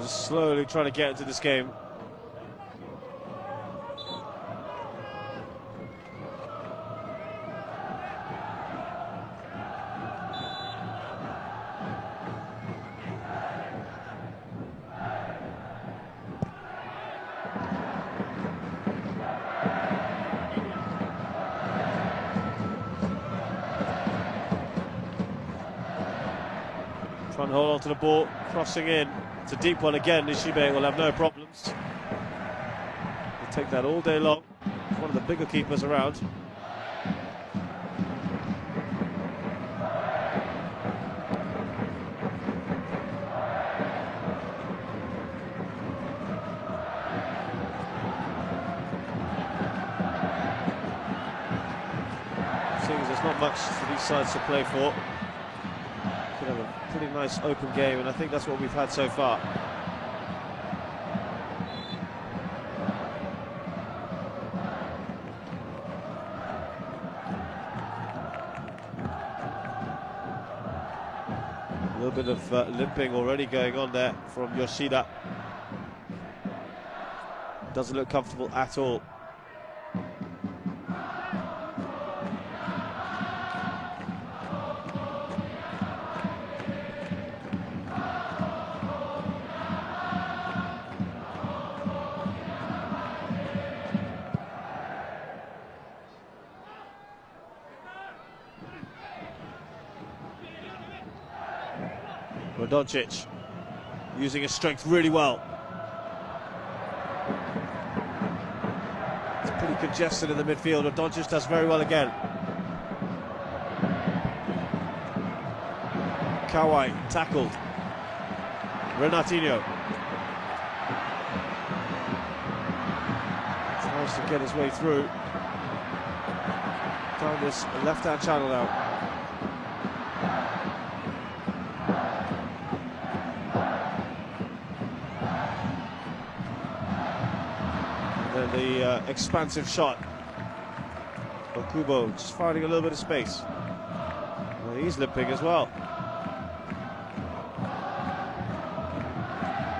just slowly trying to get into this game. Trying to hold on to the ball, crossing in. It's a deep one again. Nishibe will have no problems. He'll take that all day long. He's one of the bigger keepers around. Seeing as there's not much for these sides to play for. Could have a pretty nice open game, and I think that's what we've had so far. A little bit of limping already going on there from Yoshida. Doesn't look comfortable at all. Doncic using his strength really well. It's pretty congested in the midfield. Doncic does very well again. Kawhi tackled. Renatinho tries to get his way through down this left-hand channel now. The expansive shot. Okubo just finding a little bit of space. Well, he's limping as well.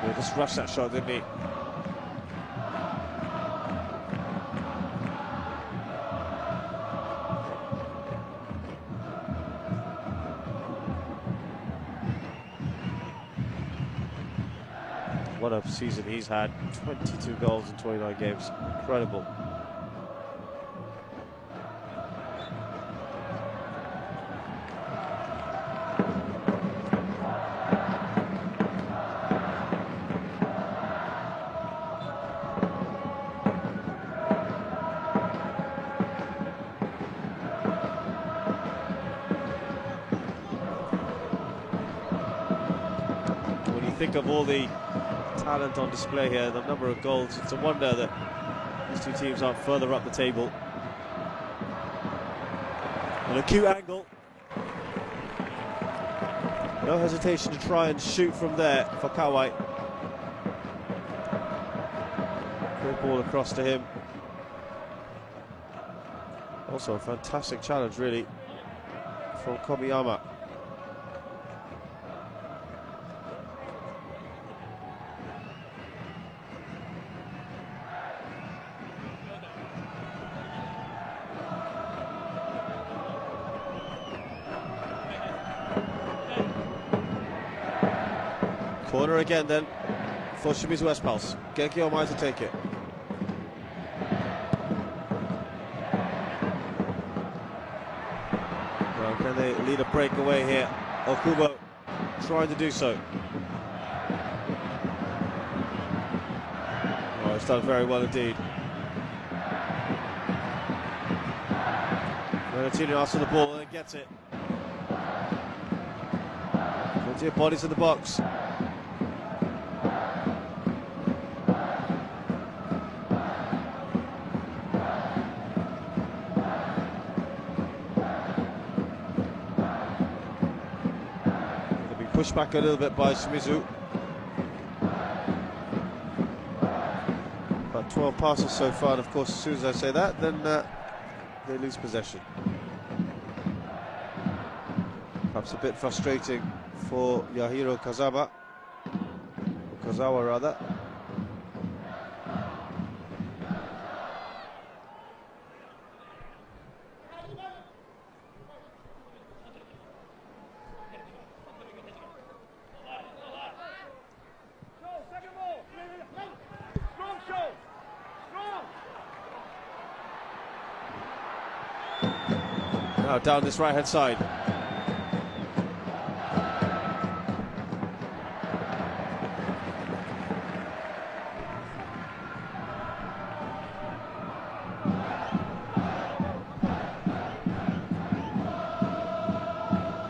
Yeah, just rushed that shot, didn't he? What a season he's had. 22 goals in 29 games. Incredible. When you think of all the talent on display here, the number of goals, it's a wonder that these two teams aren't further up the table. An acute angle. No hesitation to try and shoot from there for Kawhi. Good ball across to him. Also a fantastic challenge, really, from Komiyama. Corner again then for Shimizu Espals. Genki Omai to take it. Well, can they lead a breakaway here? Okubo trying to do so. Oh, it's done very well indeed. Renatinho asks for the ball and then gets it. Plenty of bodies in the box. Pushed back a little bit by Shimizu. About 12 passes so far, and of course as soon as I say that, then they lose possession. Perhaps a bit frustrating for Yahiro Kazaba, who Kozawa rather. Now down this right-hand side.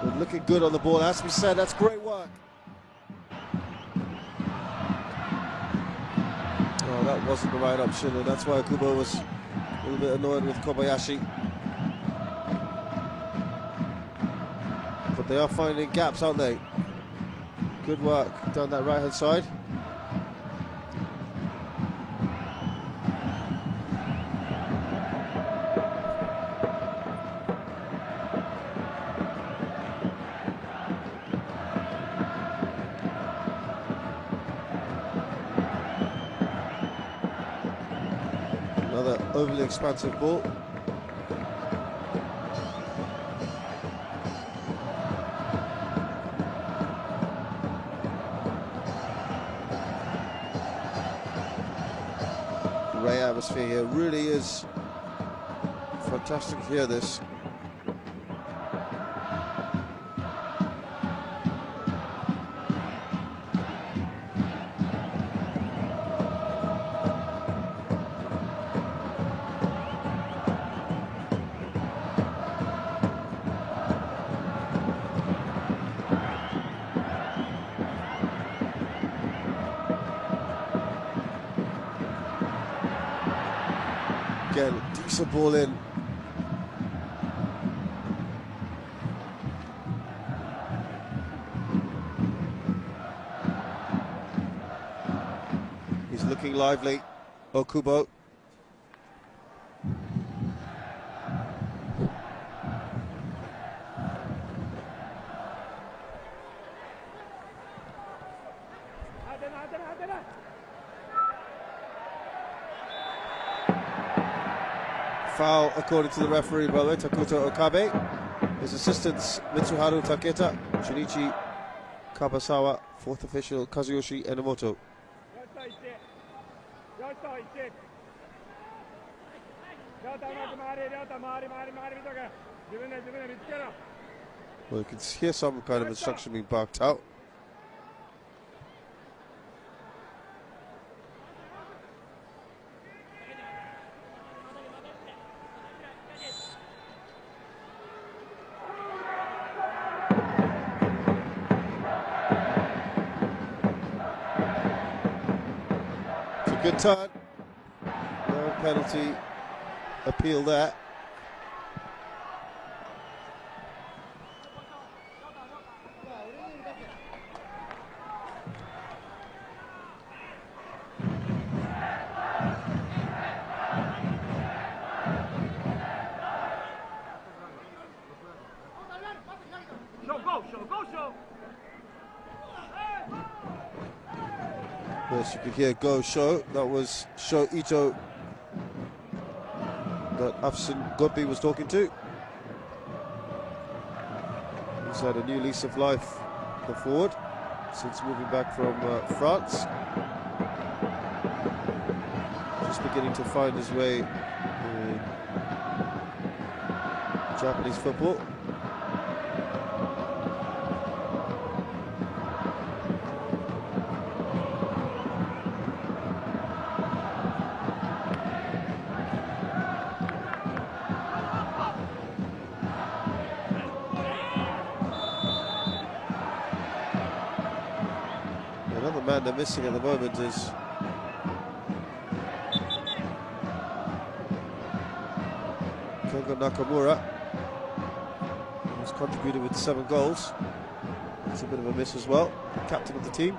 But looking good on the ball, has to be said. That's great work. Oh, that wasn't the right option, and that's why Kubo was a little bit annoyed with Kobayashi. But they are finding gaps, aren't they? Good work down that right-hand side. Another overly expansive ball. Great atmosphere here, really is fantastic to hear this. Again, decent ball in. He's looking lively, Okubo. Foul, according to the referee, by the way, Takuto Okabe. His assistants, Mitsuharu Taketa, Shinichi Kabasawa, fourth official, Kazuyoshi Enomoto. Well, you can hear some kind of instruction being barked out. Good turn. No penalty appeal there. Yes, you could hear go show. That was Sho Ito that Afsin Gopi was talking to. He's had a new lease of life, the forward, since moving back from France. Just beginning to find his way in Japanese football. Another man they're missing at the moment is Kengo Nakamura, who's contributed with 7 goals. That's a bit of a miss as well. Captain of the team.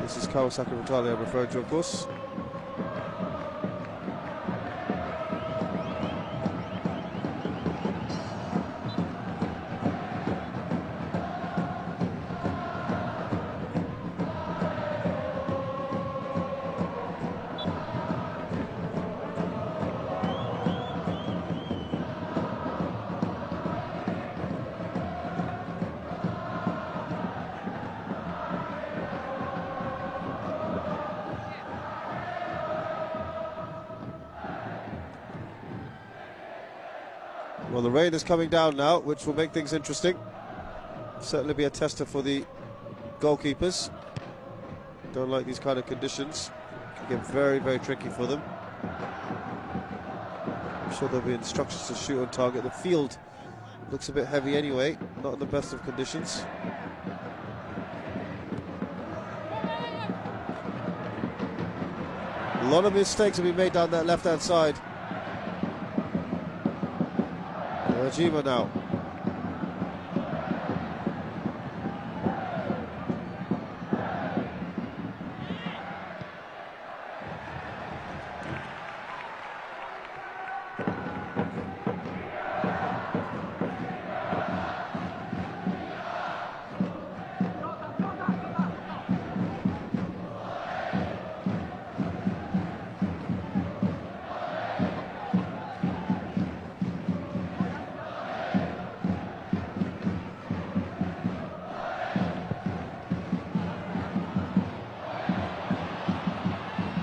This is Kawasaki Frontale I'm referring to, of course. Well, the rain is coming down now, which will make things interesting. Certainly be a tester for the goalkeepers. Don't like these kind of conditions. Can get very, very tricky for them. I'm sure there'll be instructions to shoot on target. The field looks a bit heavy anyway, not in the best of conditions. A lot of mistakes have been made down that left-hand side. Rajima now.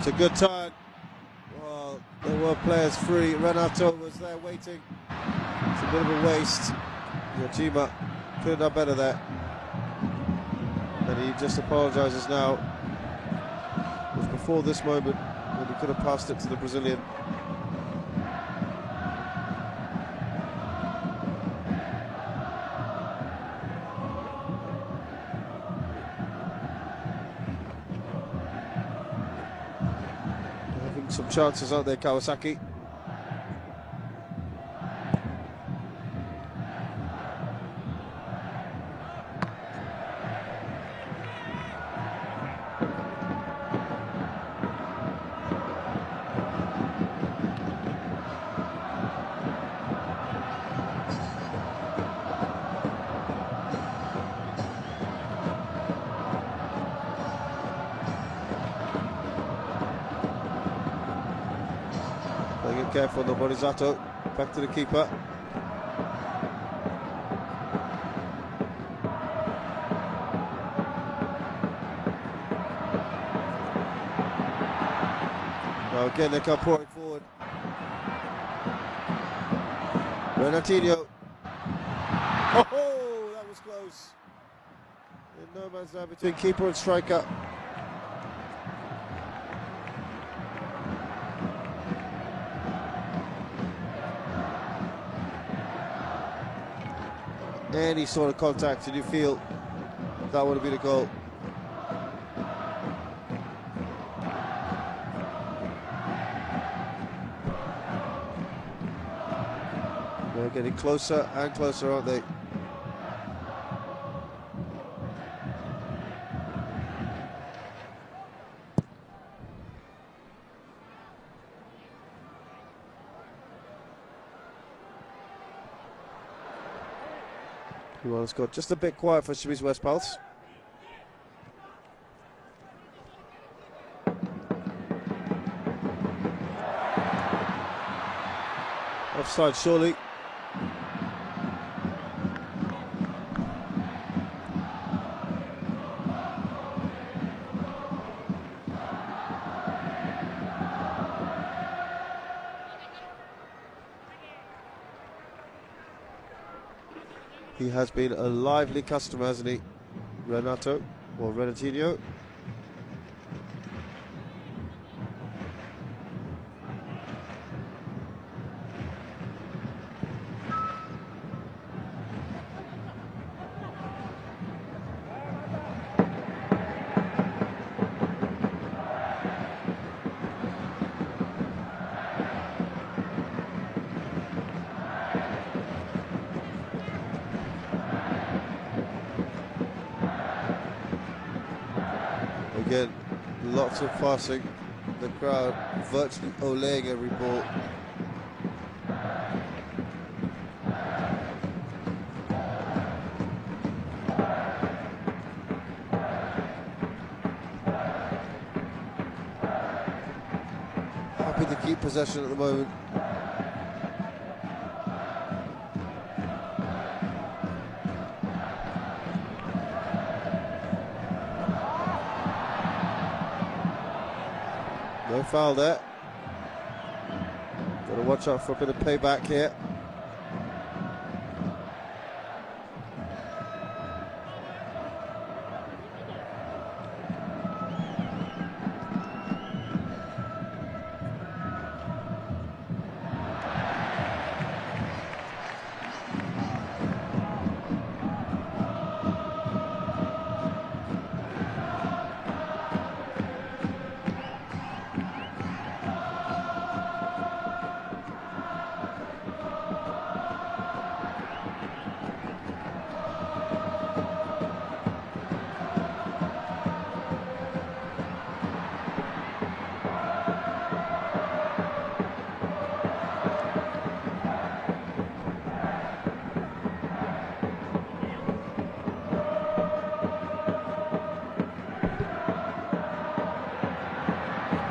It's a good turn. Well, there were players free. Renato was there waiting. It's a bit of a waste. Yojima could have done better there. And he just apologises now. It was before this moment when he could have passed it to the Brazilian. Some chances, aren't there, Kawasaki? Playing it careful, the Morizato. Back to the keeper. Now again, they come pouring forward. Renatinho. Oh, that was close. In no man's land between keeper and striker. Any sort of contact and you feel that would have been a goal. They're getting closer and closer, aren't they? Well, it's got just a bit quiet for Shimizu West Pulse. Offside, surely. He has been a lively customer, hasn't he? Renato, or Renatinho. Again, lots of passing. The crowd virtually olaying every ball. Happy to keep possession at the moment. No foul there. Got to watch out for a bit of payback here.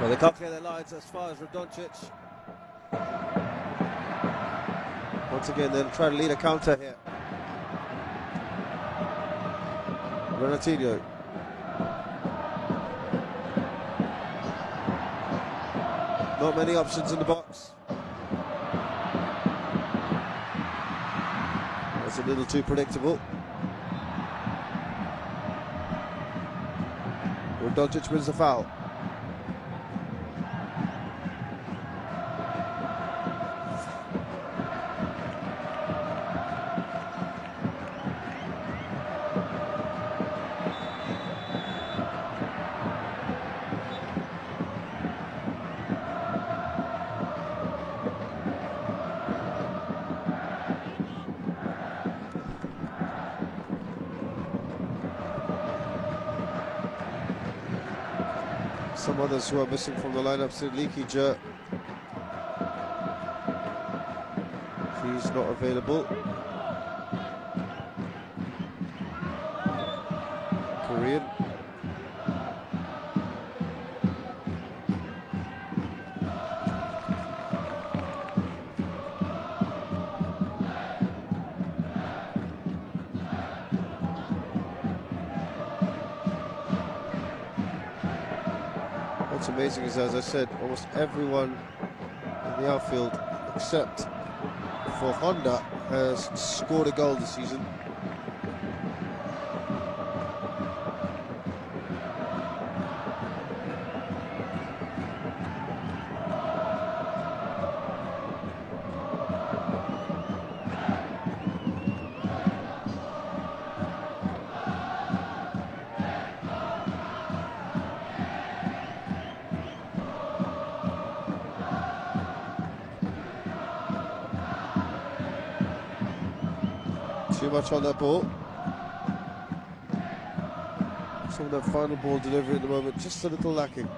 Well, they can't clear their lines as far as Radoncic. Once again, they'll try to lead a counter here. Renatinho. Not many options in the box. That's a little too predictable. Radoncic wins the foul. Some others who are missing from the lineup, Leaky Jer. He's not available. Korean. What's amazing is, as I said, almost everyone in the outfield except for Honda has scored a goal this season. Too much on that ball. Some of that final ball delivery at the moment, just a little lacking.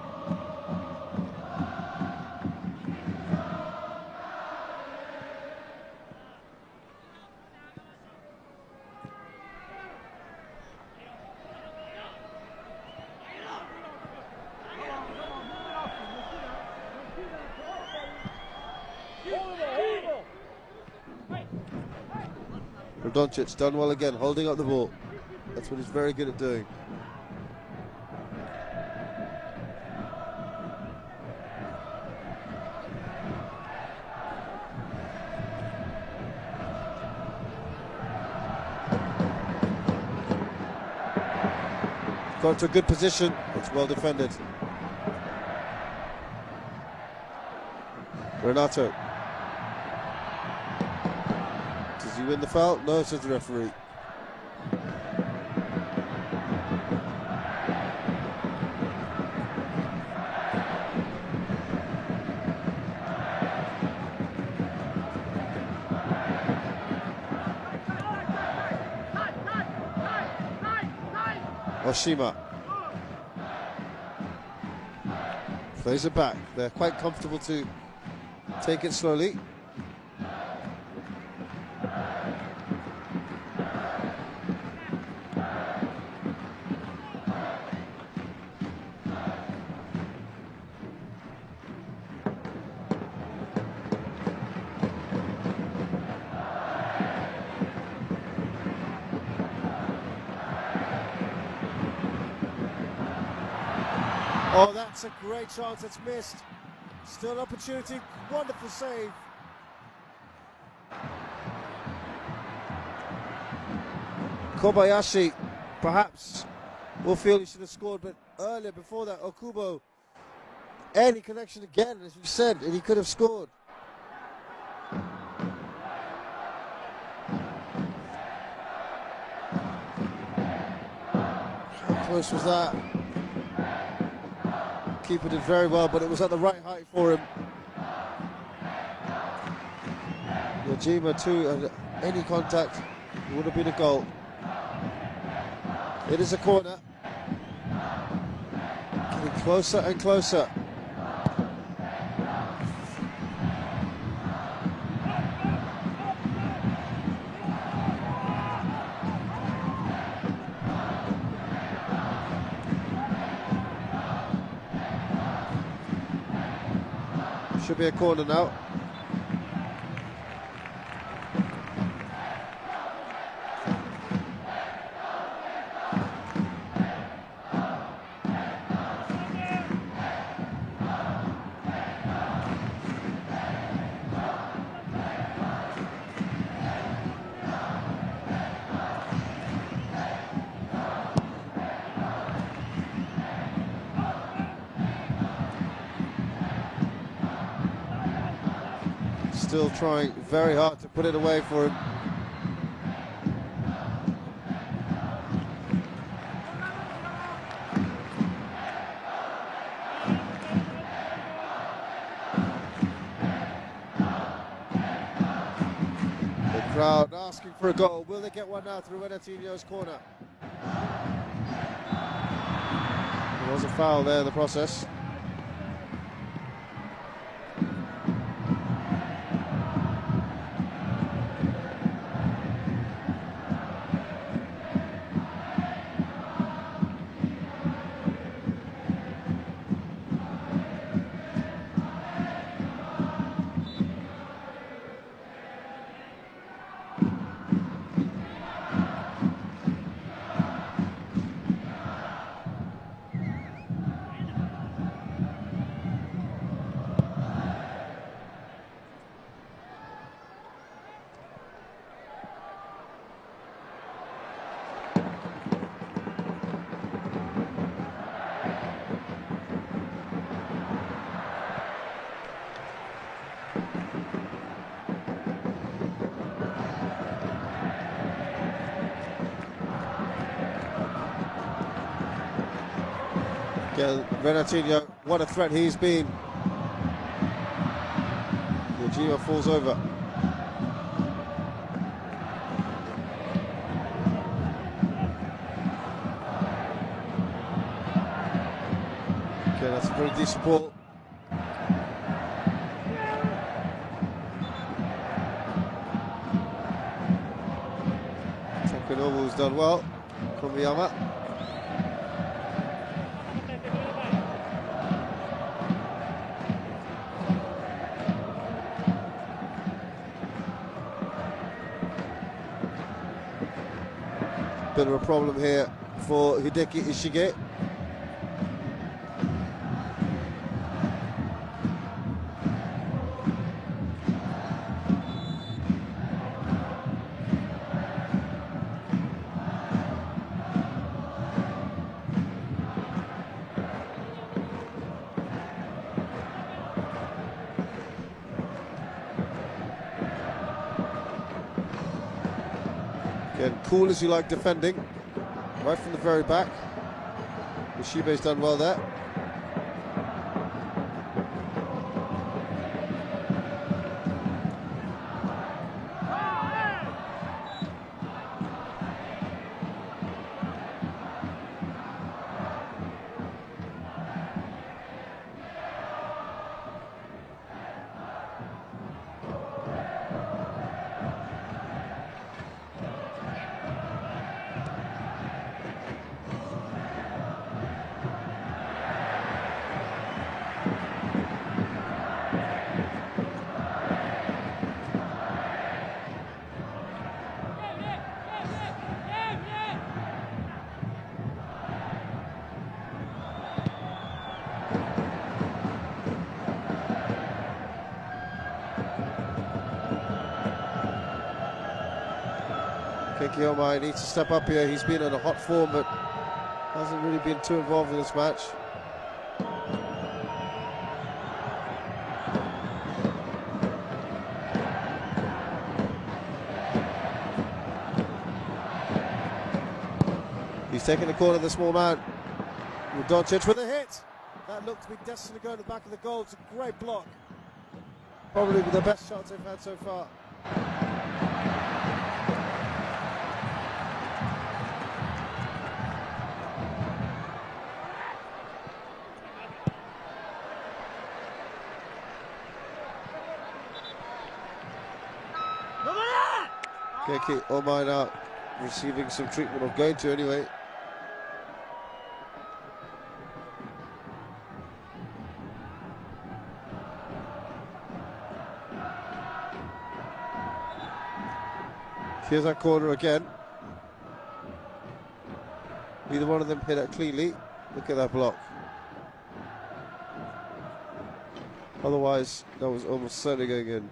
Radoncic done well again, holding up the ball. That's what he's very good at doing. Got to a good position, it's well defended. Renato. Does he win the foul? No, says the referee. Oshima plays it back. They're quite comfortable to take it slowly. Oh, that's a great chance, it's missed. Still an opportunity, wonderful save. Kobayashi, perhaps, will feel he should have scored, but earlier, before that, Okubo, any connection again, as we said, and he could have scored. How close was that? Keeper did very well, but it was at the right height for him. Yajima too, and any contact would have been a goal. It is a corner. Getting closer and closer. Should be a corner now. Still trying very hard to put it away for him. The crowd asking for a goal. Will they get one now through Renatinho's corner? There was a foul there in the process. Again, Renatinho, what a threat he's been. Yajima falls over. Okay, that's a very decent ball. Takanobu's done well. Kumiyama. Bit of a problem here for Hideki Ishige. Again, cool as you like defending, right from the very back. Ishibe's done well there. Kiyomai needs to step up here. He's been in a hot form, but hasn't really been too involved in this match. He's taking the corner, the small man. Doncic with a hit. That looked to be destined to go in the back of the goal. It's a great block. Probably the best shots they've had so far. Keki Omai now receiving some treatment, or going to anyway. Here's that corner again. Neither one of them hit it cleanly. Look at that block. Otherwise, that was almost certainly going in.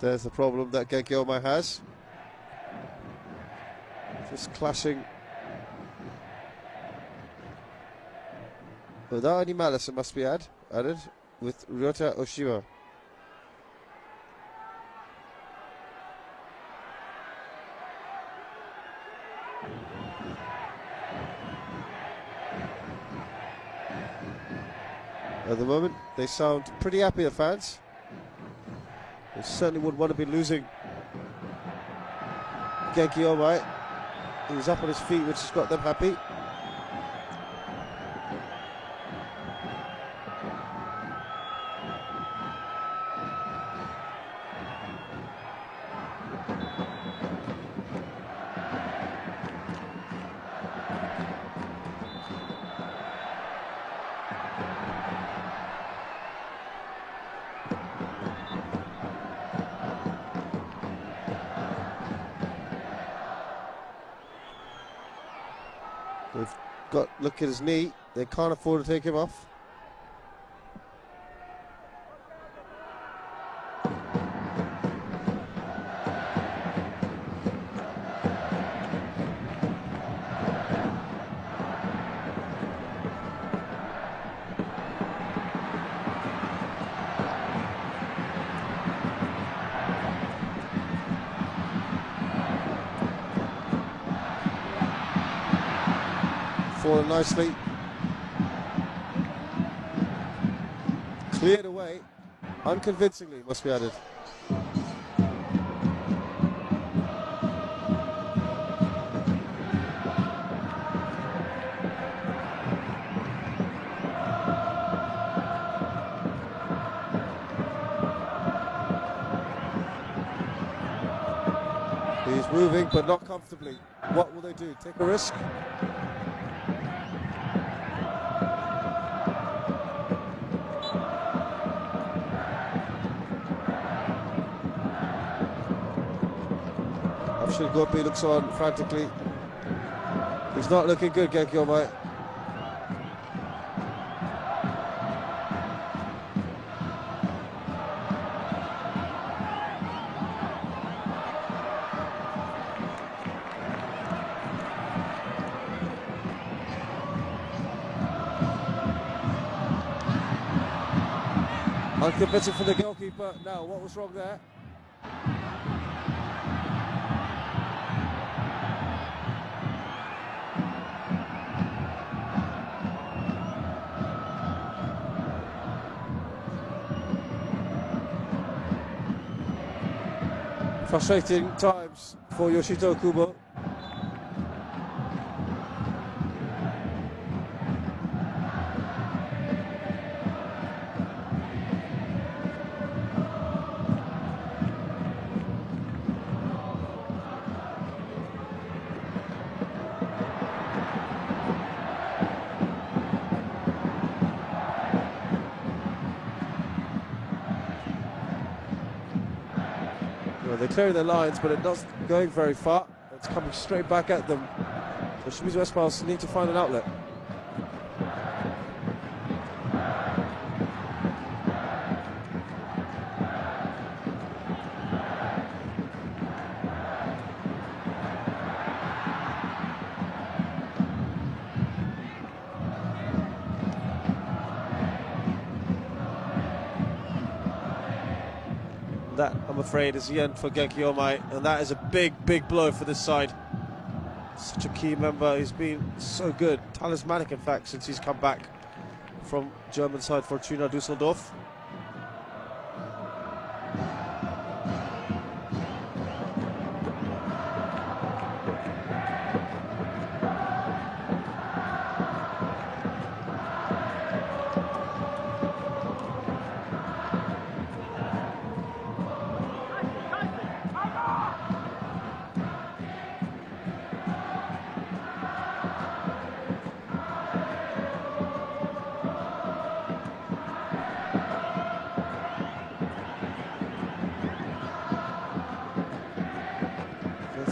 There's the problem that Genki Omai has. Just clashing without any malice, it must be added with Ryota Oshima. At the moment, they sound pretty happy, the fans. They certainly wouldn't want to be losing Genki Omai. He's up on his feet, which has got them happy. They've got, look at his knee, they can't afford to take him off. Fallen nicely. Cleared away, unconvincingly, must be added. He's moving, but not comfortably. What will they do? Take a risk? Gopi looks on frantically. He's not looking good, Genki Omai. Unconvincing for the goalkeeper. Now, what was wrong there? Frustrating times for Yoshito Kubo. They're clearing their lines, but it's not going very far. It's coming straight back at them. So Shimizu Espals need to find an outlet. That, I'm afraid, is the end for Genki Omai, and that is a big, big blow for this side. Such a key member. He's been so good, talismanic in fact, since he's come back from German side Fortuna Düsseldorf.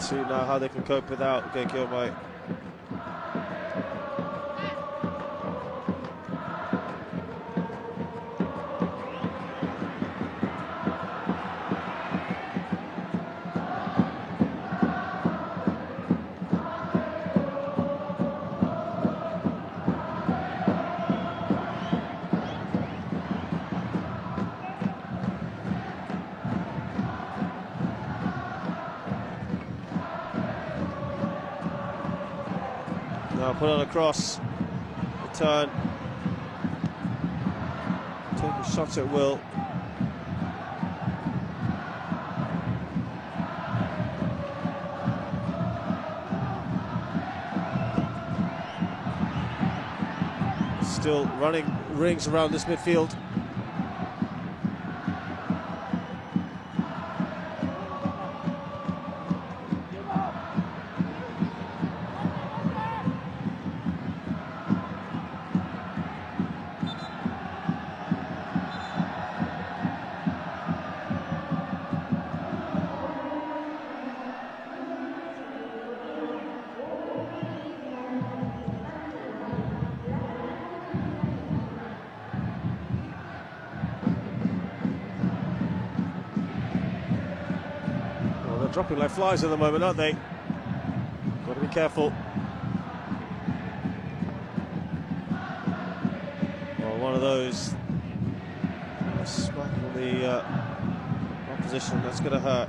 see now how they can cope without Gekiomai. Now put on a cross, return, take a shot at will. Still running rings around this midfield. Dropping like flies at the moment, aren't they? Got to be careful. Well, one of those smack on the opposition, that's going to hurt.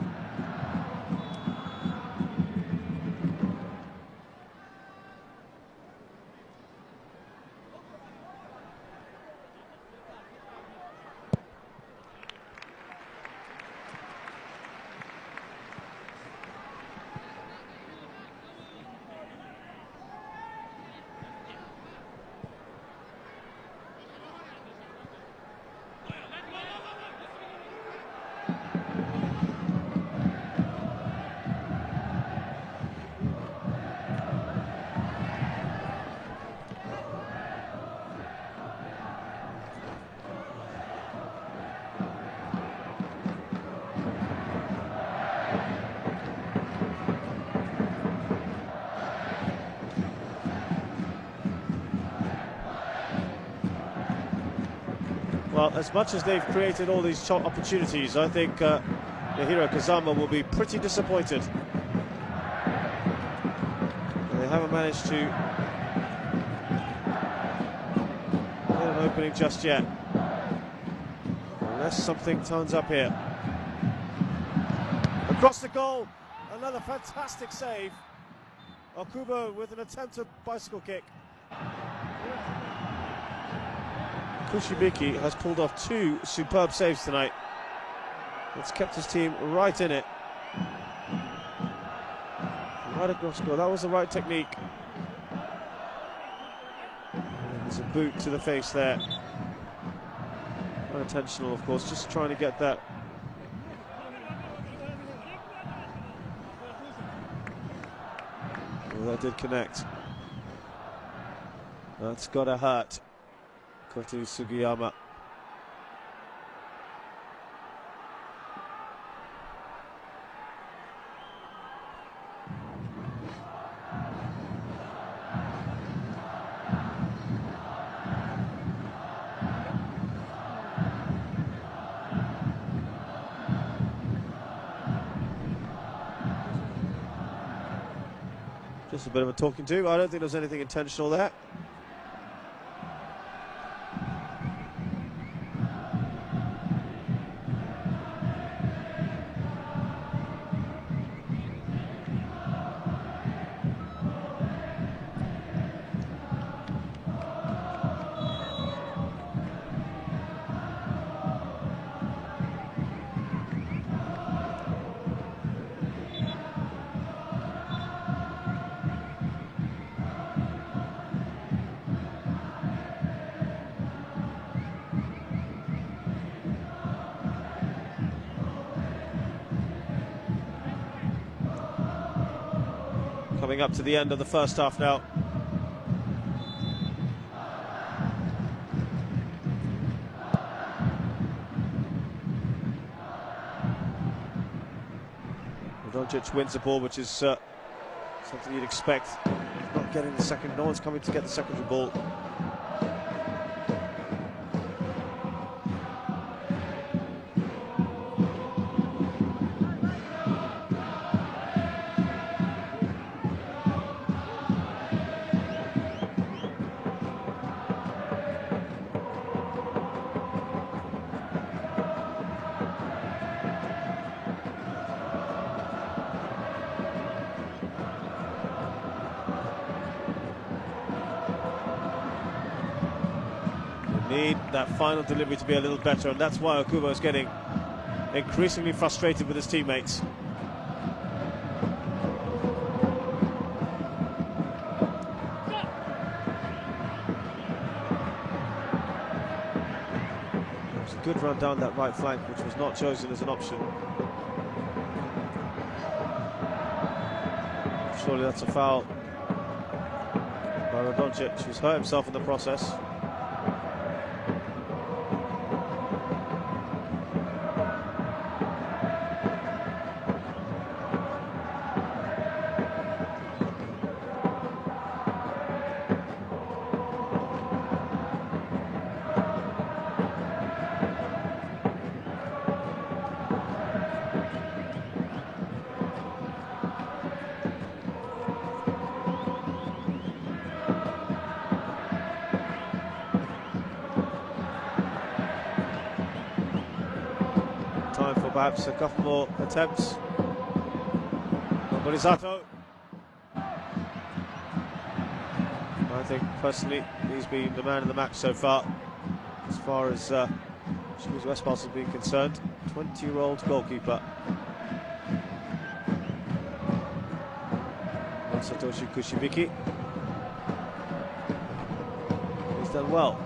Well, as much as they've created all these shot opportunities, I think Nihiro Kazama will be pretty disappointed. They haven't managed to get an opening just yet. Unless something turns up here. Across the goal, another fantastic save. Okubo with an attempted bicycle kick. Kushibiki has pulled off two superb saves tonight. It's kept his team right in it. Right across goal, that was the right technique. There's a boot to the face there. Unintentional, of course, just trying to get that. Well, that did connect. That's gotta hurt. Koto Sugiyama. Just a bit of a talking to. I don't think there's anything intentional there. Coming up to the end of the first half now. Doncic wins the ball, which is something you'd expect. Not getting the second, no one's coming to get the secondary ball. Need that final delivery to be a little better, and that's why Okubo is getting increasingly frustrated with his teammates. It was a good run down that right flank, which was not chosen as an option. Surely that's a foul by Doncic, who's hurt himself in the process. Time for perhaps a couple more attempts. Zato. I think personally he's been the man of the match so far as Shimizu Espals has been concerned. 20-year-old goalkeeper. Satoshi Kushibiki. He's done well.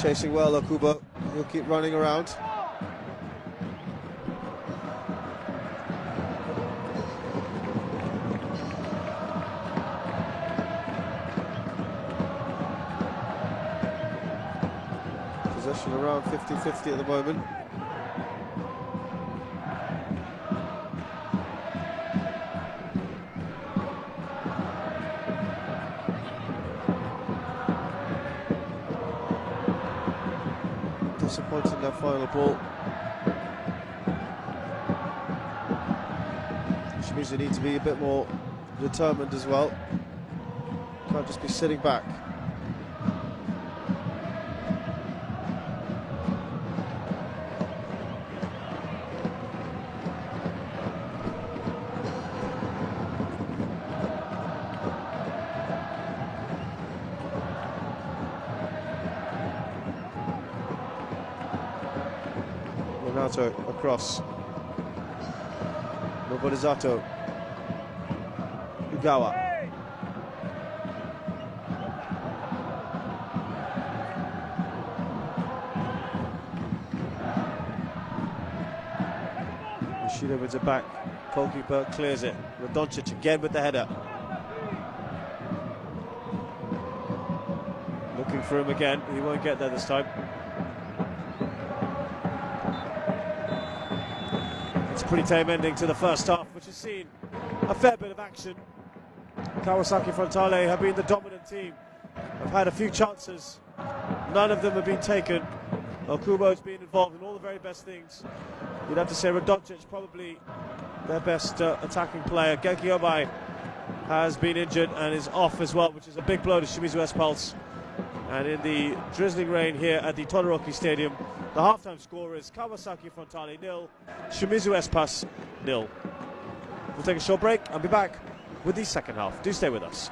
Chasing well, Okubo. He'll keep running around. Possession around 50-50 at the moment. Disappointing that final ball. Shimizu need to be a bit more determined as well. Can't just be sitting back. Zato across. Zato. Ugawa. Yoshida wins it back. Goalkeeper clears it. Doncic again with the header. Looking for him again. He won't get there this time. Pretty tame ending to the first half, which has seen a fair bit of action. Kawasaki Frontale have been the dominant team. Have had a few chances. None of them have been taken. Okubo's been involved in all the very best things. You'd have to say Doncic probably their best attacking player. Genki Obai has been injured and is off as well, which is a big blow to Shimizu Espals. And in the drizzling rain here at the Todoroki Stadium, the halftime score is Kawasaki Frontale 0, Shimizu Espals 0. We'll take a short break and be back with the second half. Do stay with us.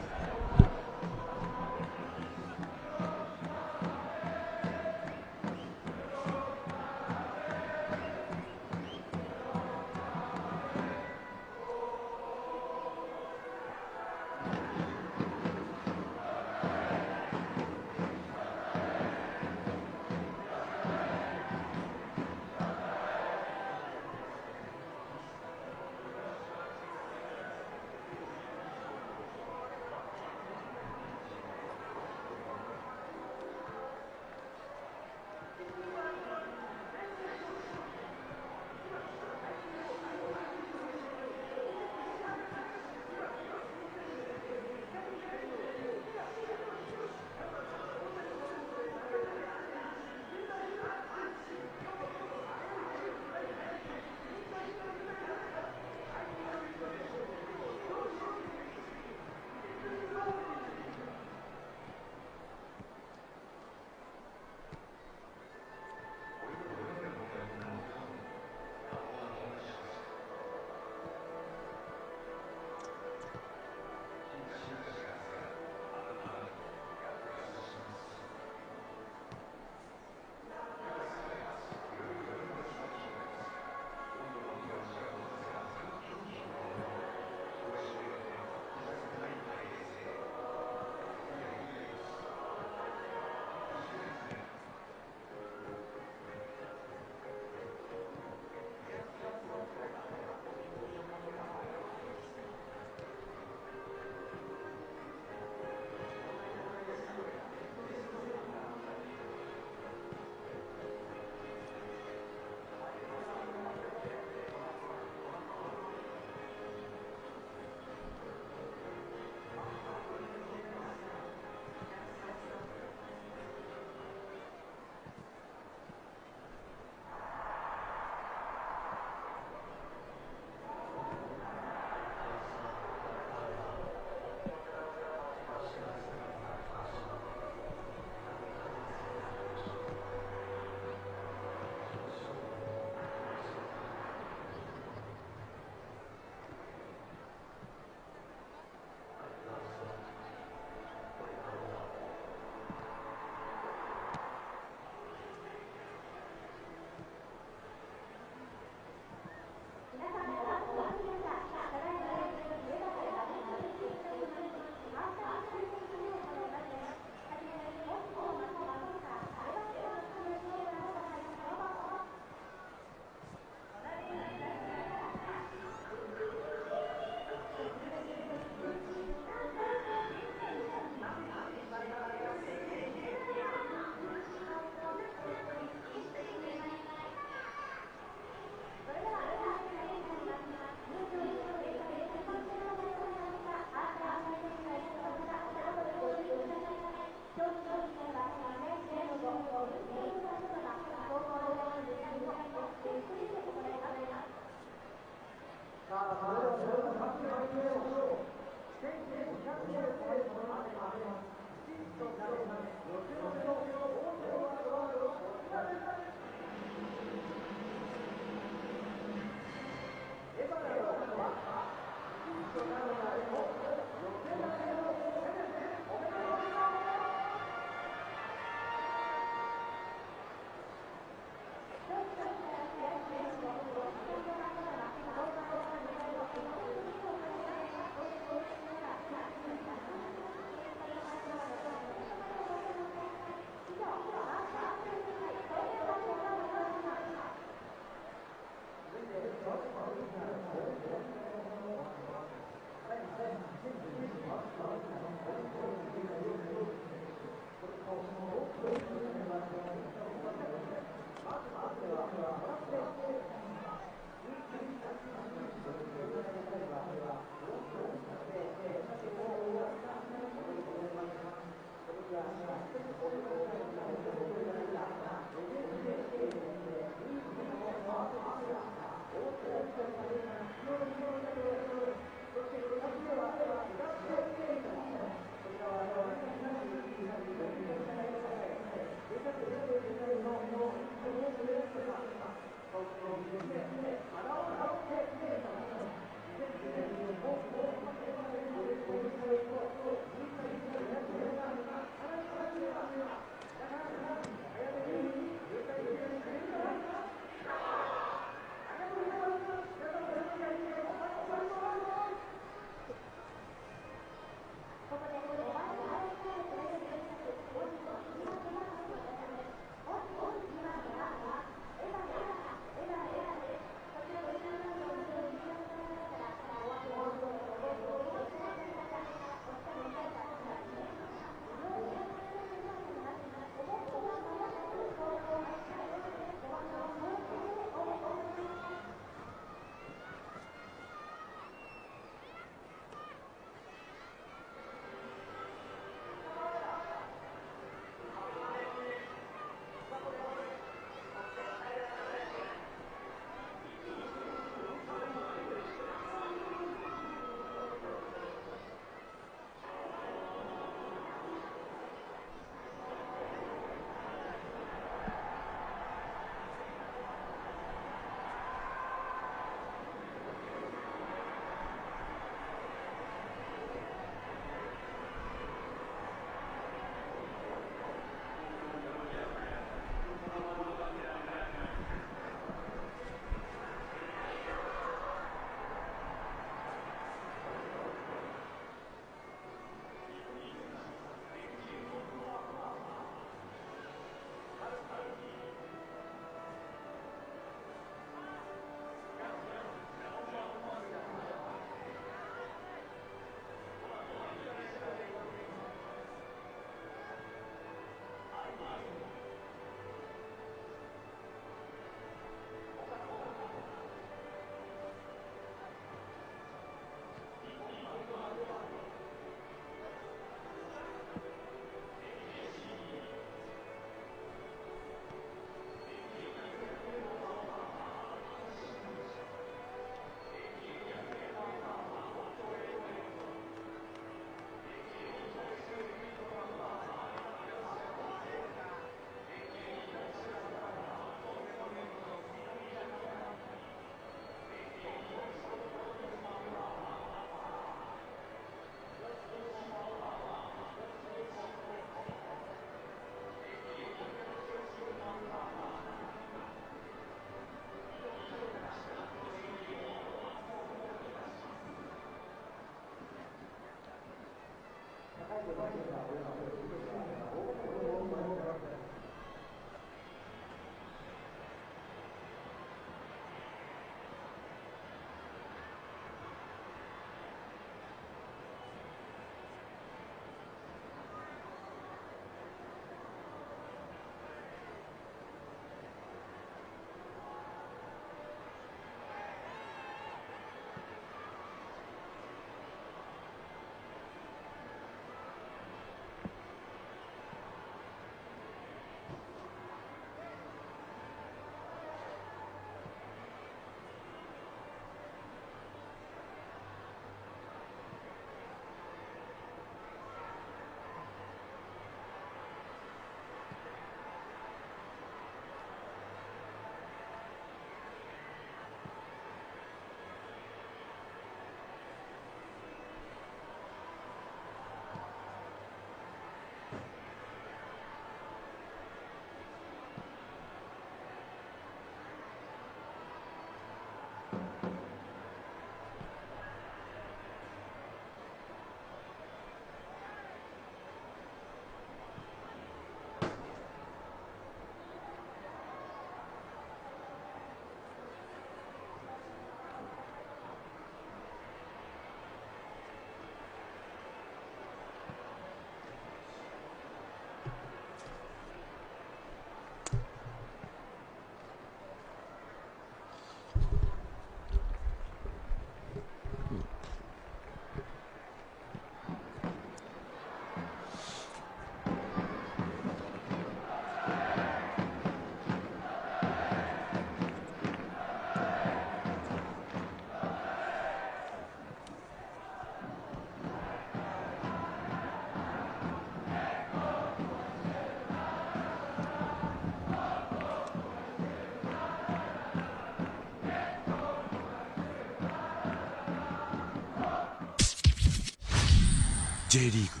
J リーグ。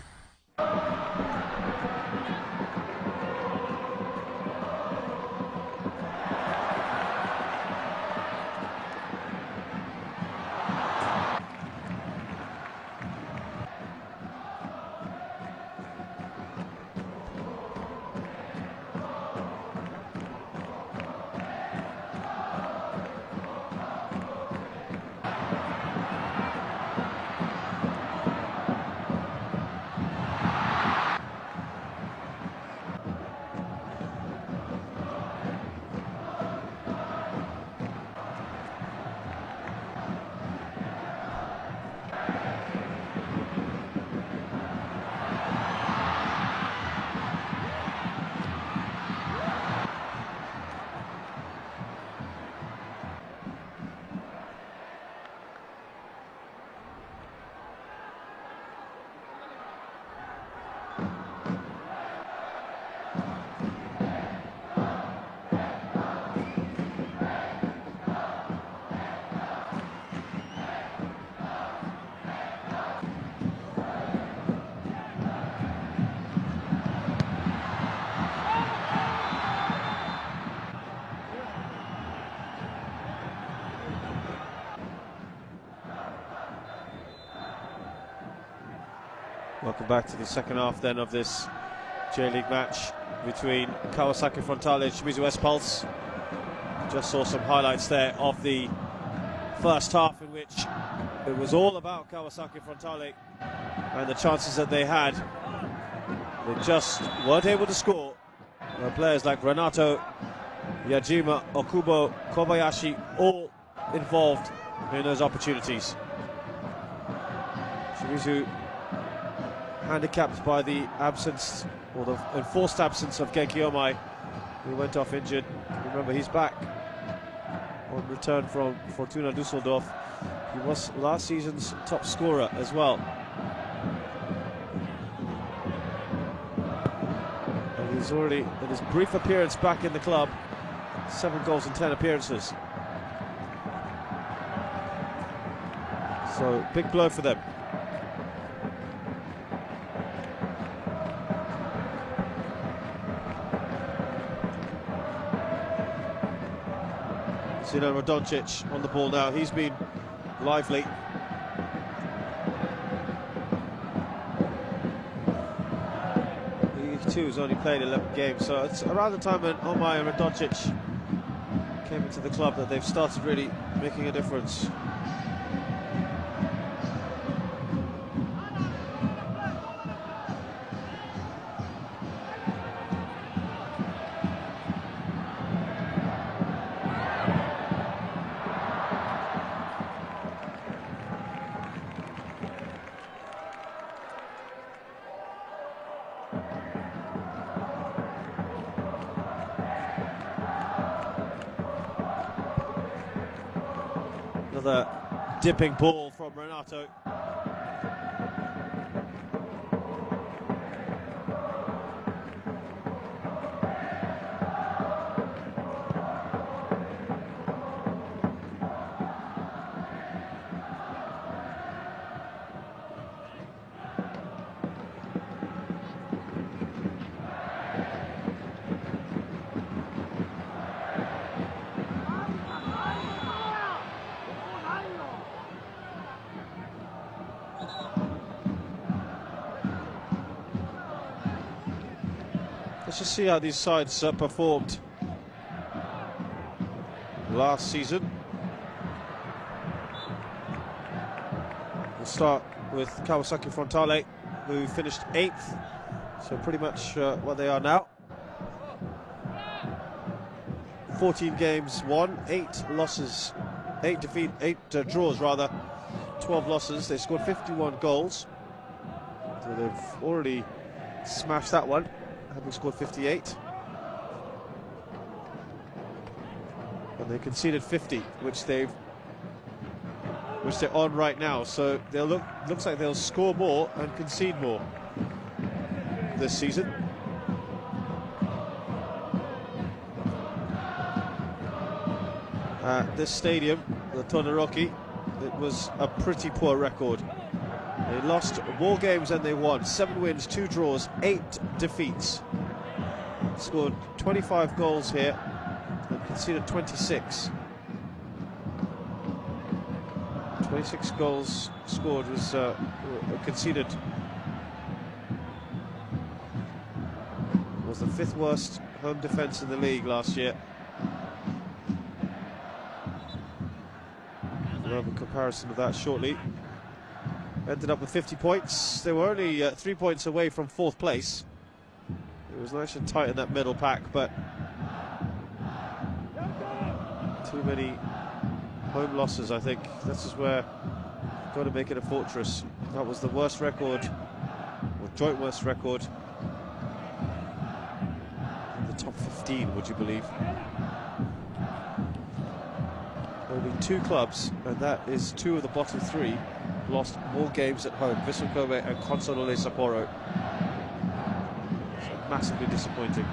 Welcome back to the second half then of this J-League match between Kawasaki Frontale and Shimizu S-Pulse. Just saw some highlights there of the first half in which it was all about Kawasaki Frontale and the chances that they had. They just weren't able to score. Players like Renato, Yajima, Okubo, Kobayashi all involved in those opportunities. Shimizu handicapped by the absence, or the enforced absence of Genki Omai, who went off injured. Remember, he's back on return from Fortuna Düsseldorf. He was last season's top scorer as well. And he's already, in his brief appearance back in the club, 7 goals in 10 appearances. So, big blow for them. Zinano Doncic on the ball now. He's been lively. He too has only played 11 games, so it's around the time when Omai and Doncic came into the club that they've started really making a difference. Another dipping ball from Renato. Let's just see how these sides performed last season. We'll start with Kawasaki Frontale, who finished 8th, so pretty much what they are now. 14 games won, 8 losses, 8 draws rather, 12 losses. They scored 51 goals, so they've already smashed that one, having scored 58. And they conceded 50, which they're on right now. So looks like they'll score more and concede more this season. At this stadium, the Todoroki, it was a pretty poor record. They They lost more games than they won. 7 wins, 2 draws, 8 defeats. Scored 25 goals here and conceded 26. 26 goals scored was conceded. Was the 5th worst home defence in the league last year. We'll have a comparison of that shortly. Ended up with 50 points. They were only 3 points away from 4th place. It was nice and tight in that middle pack, but too many home losses, I think. This is where you've got to make it a fortress. That was the worst record, or joint worst record, in the top 15, would you believe? Only 2 clubs, and that is 2 of the bottom 3, lost more games at home. Vissel Kobe and Consadole Sapporo. So massively disappointing.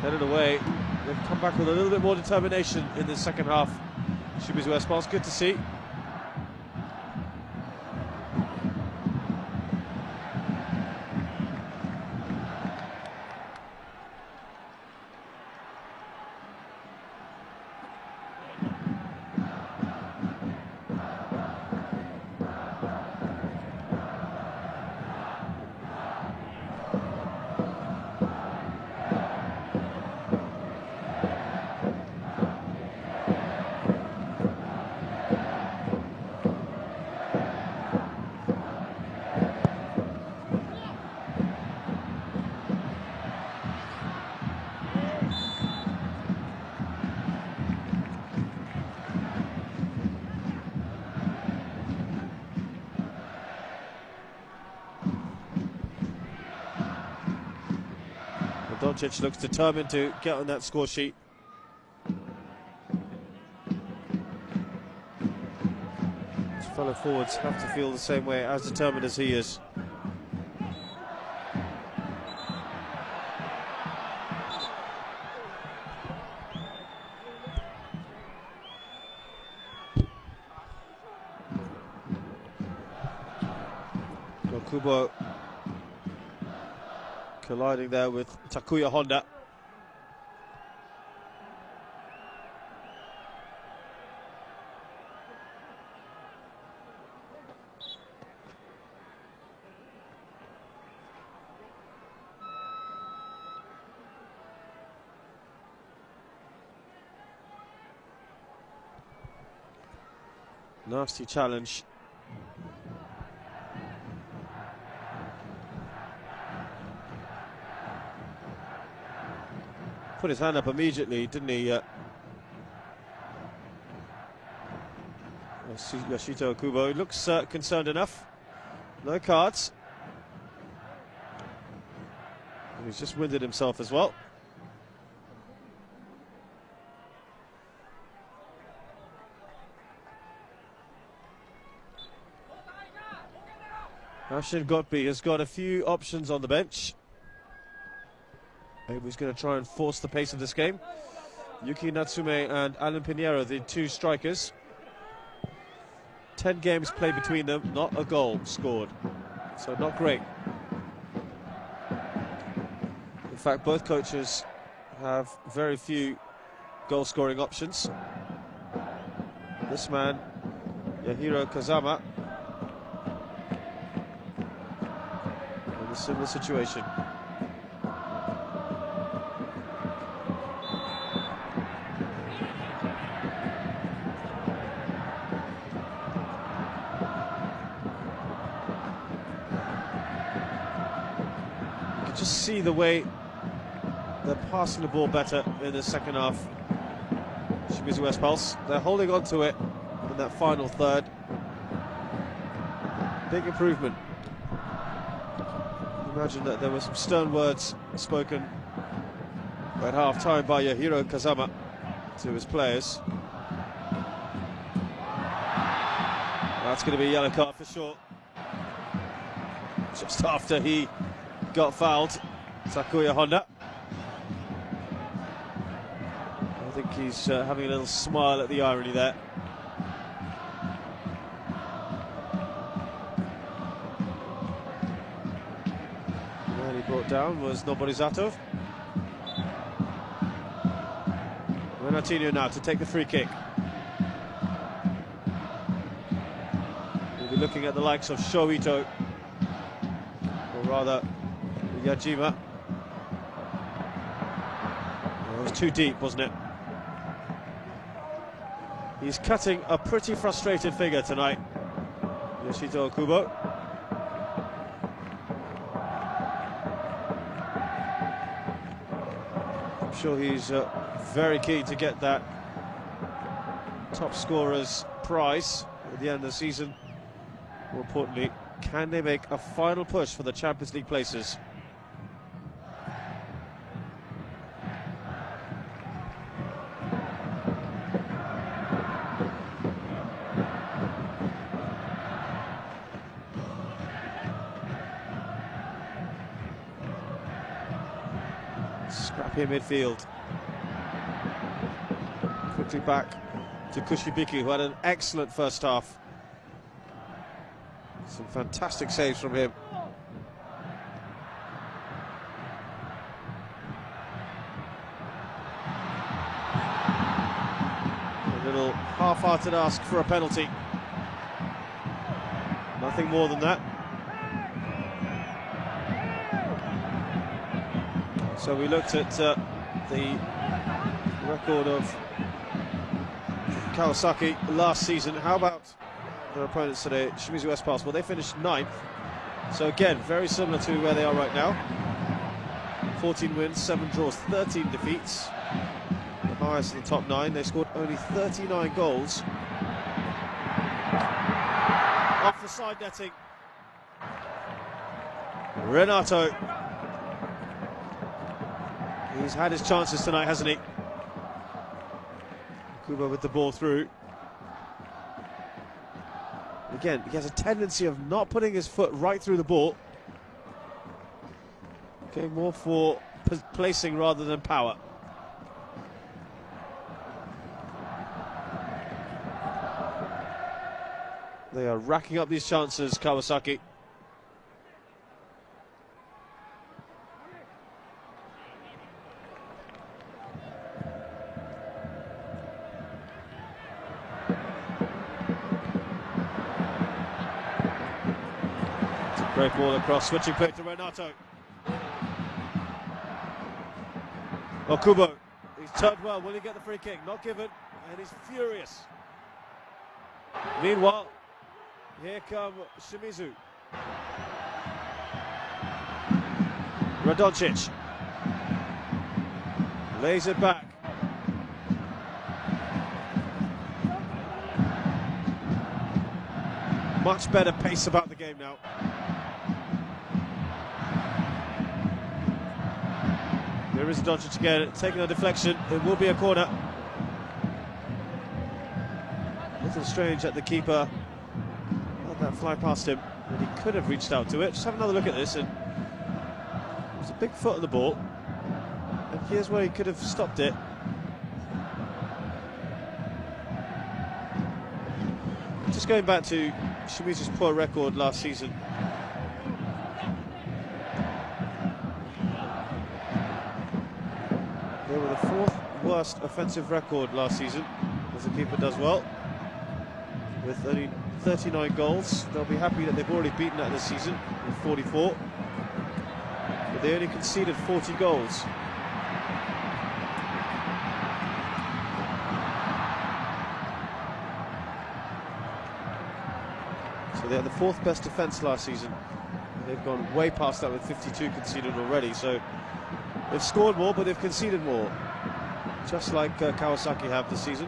Headed away. They've come back with a little bit more determination in the second half. Shimizu Espals, good to see. Doncic looks determined to get on that score sheet. His fellow forwards have to feel the same way, as determined as he is. Kubo colliding there with Takuya Honda. Nasty challenge. Put his hand up immediately, didn't he? Yoshito Kubo. He looks concerned enough. No cards. He's just winded himself as well. Ashin Gotbi has got a few options on the bench. Maybe he's going to try and force the pace of this game. Yuki Natsume and Alan Pinheiro, the 2 strikers. 10 games played between them, not a goal scored. So not great. In fact, both coaches have very few goal-scoring options. This man, Yahiro Kazama, in a similar situation. Just see the way they're passing the ball better in the second half. Shimizu Espals, they're holding on to it in that final third. Big improvement. Imagine that there were some stern words spoken at half-time by Yahiro Kazama to his players. That's going to be a yellow card for sure. Just after he got fouled, Takuya Honda. think he's having a little smile at the irony there. The man he brought down was Noborizatov. Renatinho now to take the free kick. We'll be looking at the likes of Shoito, or rather Yajima. It was too deep, wasn't it? He's cutting a pretty frustrated figure tonight, Yoshito Okubo. I'm sure he's very keen to get that top scorer's prize at the end of the season. More importantly, can they make a final push for the Champions League places? Scrappy midfield. Quickly back to Kushibiki, who had an excellent first half. Some fantastic saves from him. A little half-hearted ask for a penalty. Nothing more than that. So we looked at the record of Kawasaki last season. How about their opponents today, Shimizu Well, they finished 9th. So again, very similar to where they are right now. 14 wins, 7 draws, 13 defeats. The highest in the top 9. They scored only 39 goals. Off the side netting. Renato. He's had his chances tonight, hasn't he? Kubo with the ball through. Again, he has a tendency of not putting his foot right through the ball. Going more for placing rather than power. They are racking up these chances, Kawasaki. Great ball across, switching play to Renato. Okubo, he's turned well, will he get the free kick? Not given, and he's furious. Meanwhile, here come Shimizu. Radoncic lays it back. Much better pace about the game now. There is Doncic again, taking a deflection. It will be a corner. A little strange that the keeper let that fly past him, but he could have reached out to it. Just have another look at this, and there's a big foot on the ball, and here's where he could have stopped it. Just going back to Shimizu's poor record last season. They were the 4th worst offensive record last season, as the keeper does well, with only 39 goals. They'll be happy that they've already beaten that this season with 44, but they only conceded 40 goals. So they're the 4th best defence last season. They've gone way past that with 52 conceded already. So they've scored more, but they've conceded more, just like Kawasaki have this season.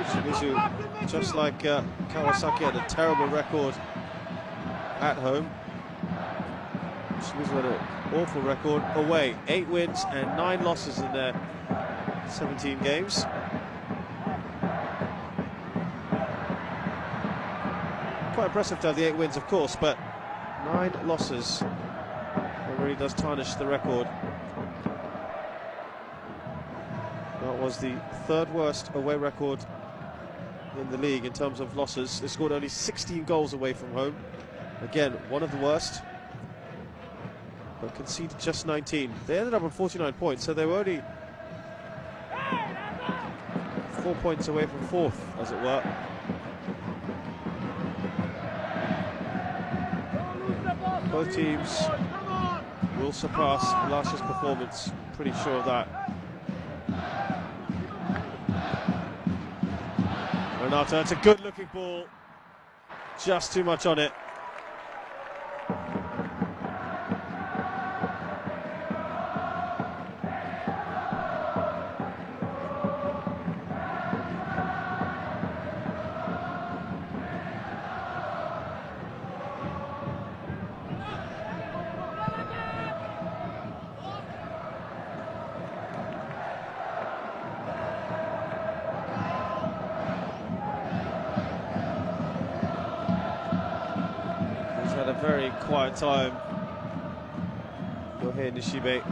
Shimizu, just like Kawasaki, had a terrible record at home. Shimizu had an awful record away. 8 wins and 9 losses in their 17 games. Quite impressive to have the 8 wins, of course, but 9 losses. That really does tarnish the record. That was the 3rd worst away record in the league in terms of losses. They scored only 16 goals away from home. Again, one of the worst, but conceded just 19. They ended up on 49 points, so they were only 4 points away from 4th, as it were. Both teams will surpass last year's performance, pretty sure of that. Renato, it's a good looking ball, just too much on it. Had a very quiet time. You'll hear Nishibe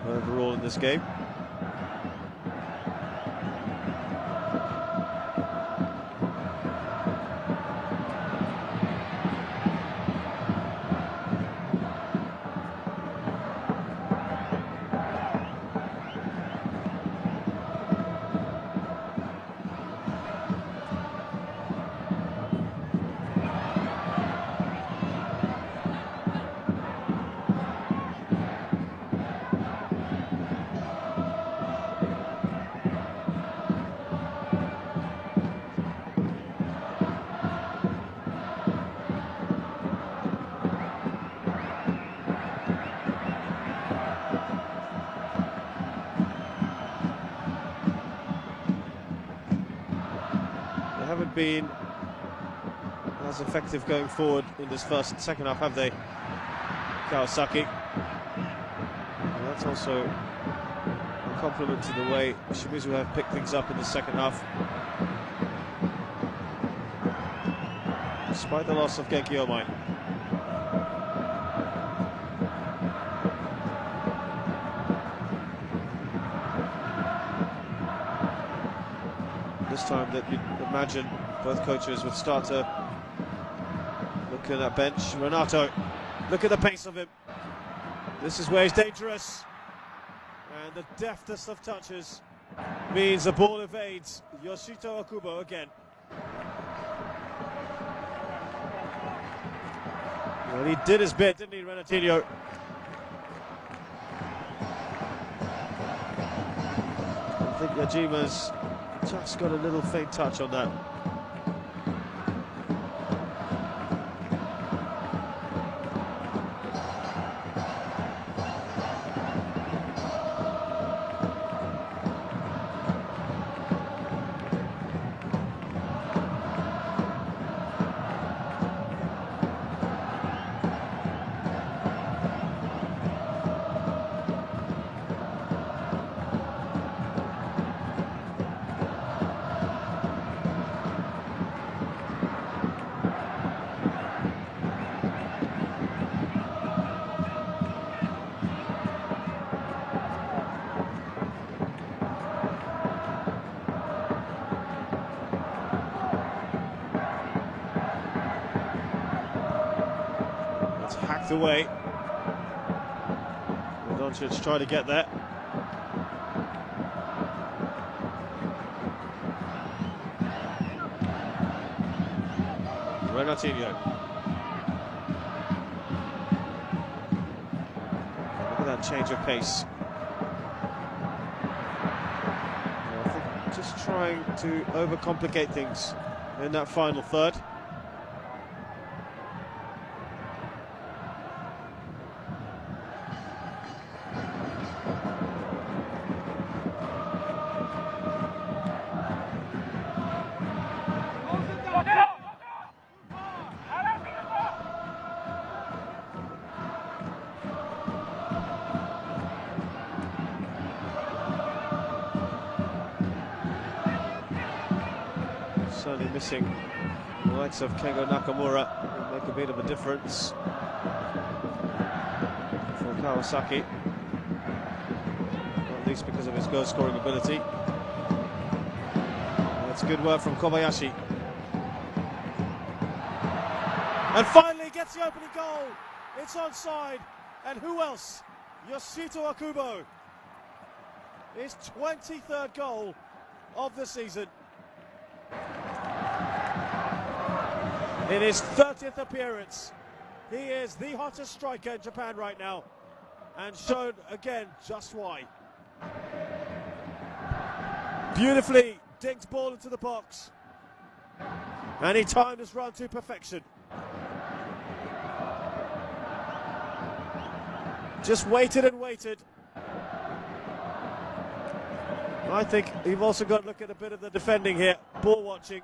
overall in this game. Haven't been as effective going forward in this first and second half, have they? Kawasaki. And that's also a compliment to the way Shimizu have picked things up in the second half. Despite the loss of Genki Omai. This time that you'd imagine both coaches would start to look at that bench. Renato, look at the pace of him. This is where he's dangerous. And the deftest of touches means the ball evades Yoshito Okubo again. Well, he did his bit, didn't he, Renatinho? I think Yajima's just got a little faint touch on that. Hacked away. Doncic trying to get there. Renatinho. Look at that change of pace. I think just trying to overcomplicate things in that final third. Certainly missing the likes of Kengo Nakamura will make a bit of a difference for Kawasaki, not least because of his goal scoring ability. That's good work from Kobayashi. And finally gets the opening goal. It's onside. And who else? Yoshito Akubo. His 23rd goal of the season. In his 30th appearance, he is the hottest striker in Japan right now, and showed again just why. Beautifully dinked ball into the box, and he timed his run to perfection. Just waited and waited. I think you've also got to look at a bit of the defending here, ball watching.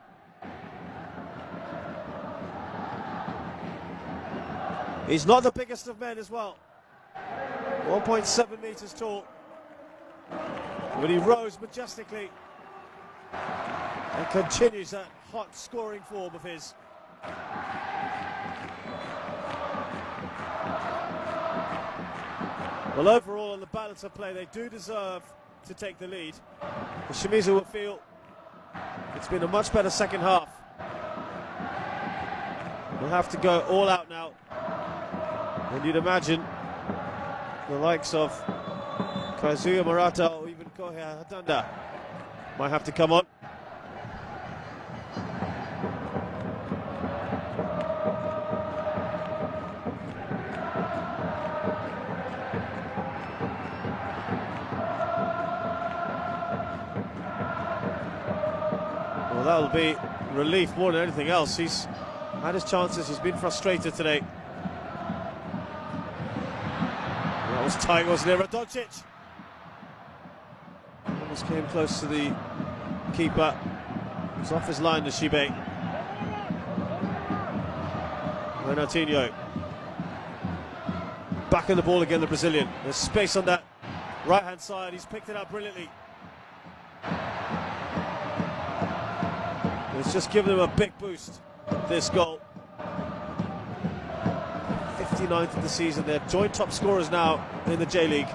He's not the biggest of men as well. 1.7 meters tall. But he rose majestically and continues that hot scoring form of his. Well, overall, on the balance of play, they do deserve to take the lead. The Shimizu will feel it's been a much better second half. We'll have to go all out now. And you'd imagine the likes of Kazuya Murata or even Kohei Hatanda might have to come on. Well, that'll be relief more than anything else. He's had his chances, he's been frustrated today. That was tight, wasn't it? Radoncic almost came close to the keeper. He's off his line, the Shibe. Renatinho. Back in the ball again, the Brazilian. There's space on that right-hand side. He's picked it up brilliantly. It's just given him a big boost, this goal. 59th of the season. They're joint top scorers now in the J-League,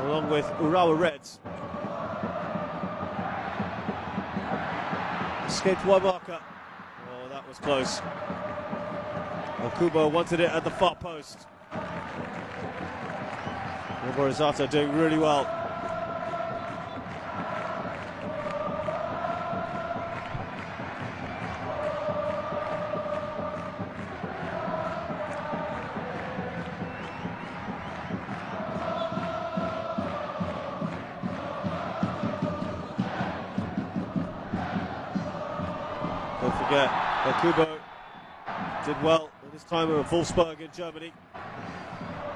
along with Urawa Reds. Escaped one marker. Oh, that was close. Okubo wanted it at the far post. Morizato doing really well. Don't forget, Okubo did well in his time with Wolfsburg in Germany.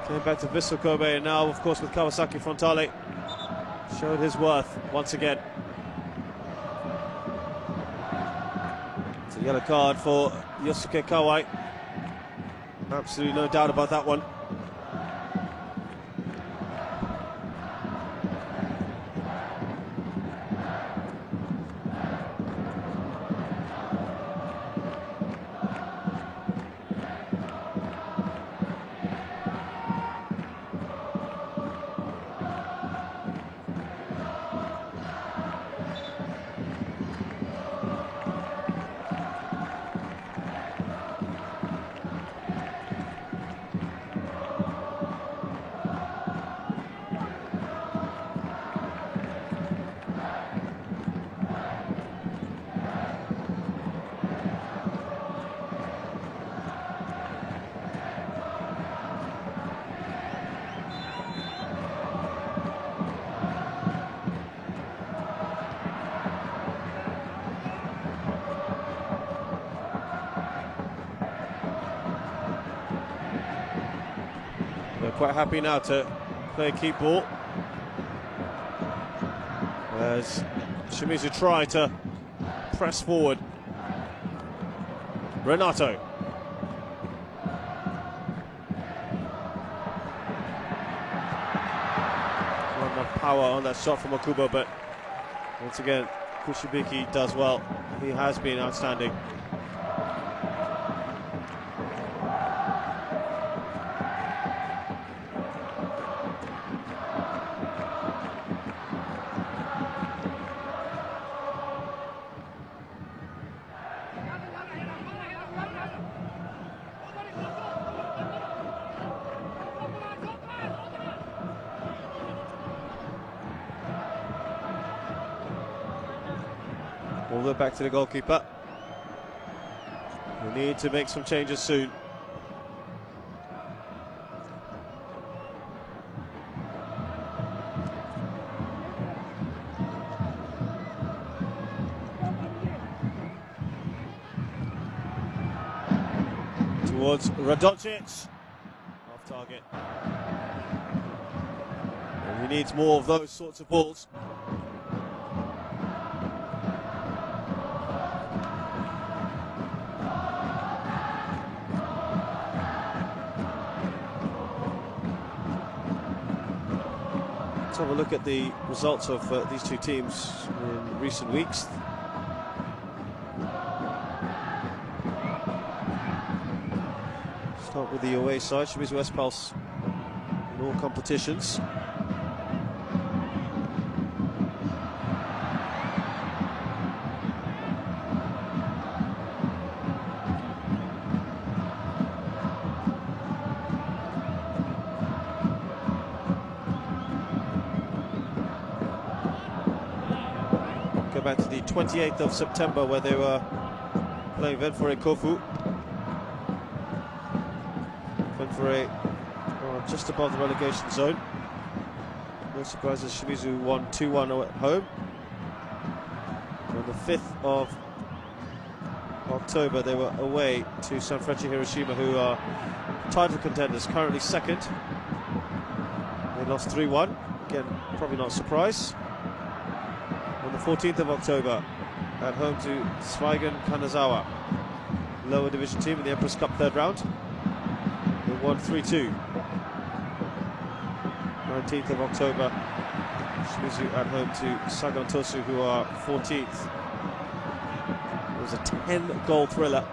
Came back to Vissel Kobe, and now, of course, with Kawasaki Frontale, showed his worth once again. It's a yellow card for Yosuke Kawai. Absolutely no doubt about that one. They're quite happy now to play keep ball, as Shimizu try to press forward. Renato. Not enough power on that shot from Okubo, but once again Kushibiki does well. He has been outstanding. All the way back to the goalkeeper. We need to make some changes soon. Towards Radoncic. Off target. And he needs more of those sorts of balls. Let's have a look at the results of these two teams in recent weeks. Start with the away side. Shimizu West Pulse in all competitions. Go back to the 28th of September where they were playing Venfore Kofu. Venfore just above the relegation zone. No surprises, Shimizu won 2-1 at home. On the 5th of October they were away to Sanfrecce Hiroshima, who are title contenders, currently second. They lost 3-1, again probably not a surprise. On the 14th of October, at home to Zweigen Kanazawa, lower division team in the Empress Cup third round. They won 3-2. 19th of October, Shimizu at home to Sagan Tosu, who are 14th. It was a 10-goal thriller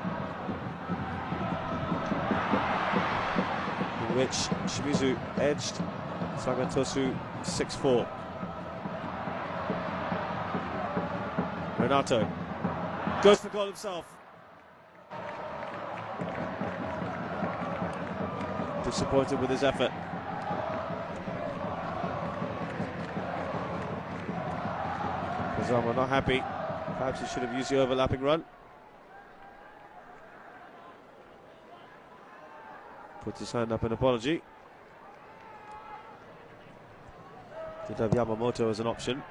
in which Shimizu edged Sagan Tosu 6-4. Renato goes for goal himself. Disappointed with his effort. Kazama not happy. Perhaps he should have used the overlapping run. Puts his hand up in apology. Did have Yamamoto as an option.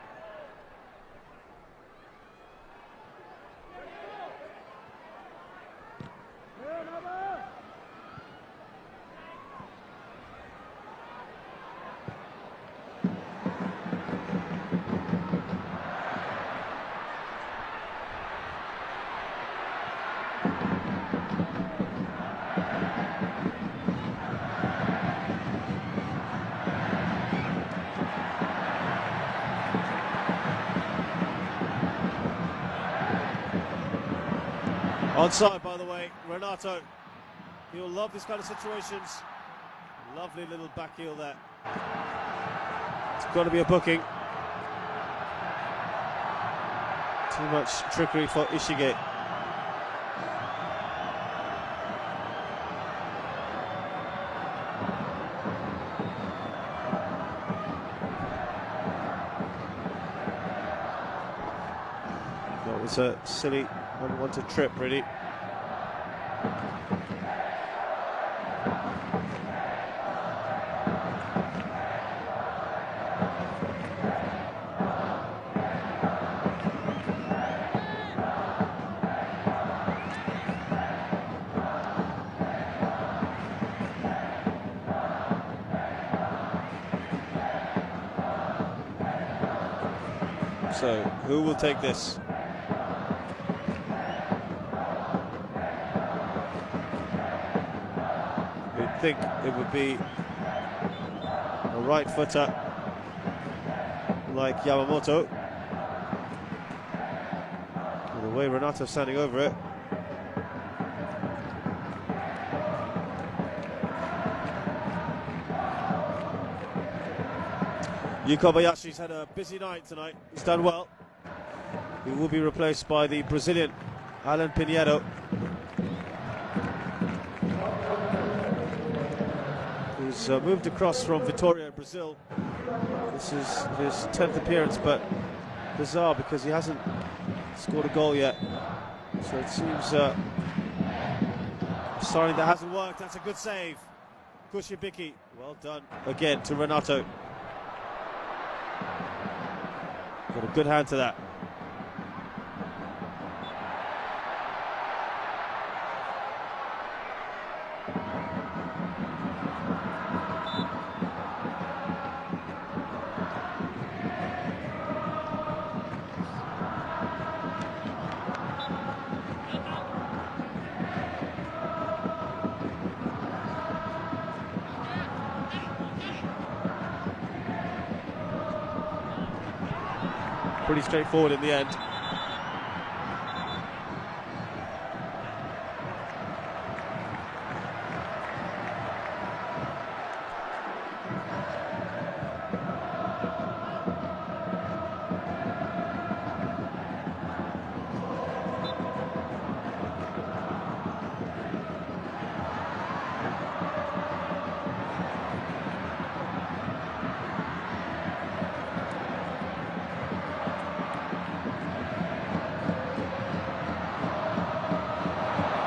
Onside, by the way, Renato. He'll love this kind of situations. Lovely little back heel there. It's got to be a booking. Too much trickery for Ishige. That was a silly, unwanted trip, really. So, who will take this? You'd think it would be a right footer like Yamamoto. The way Renato's standing over it. Yu Kobayashi's had a busy night tonight. He's done well. He will be replaced by the Brazilian Alan Pinheiro. He's moved across from Vitória, Brazil. This is his 10th appearance, but bizarre because he hasn't scored a goal yet. So it seems starting that hasn't worked. That's a good save. Kushibiki, well done again to Renato. Got a good hand to that. Pretty straightforward in the end.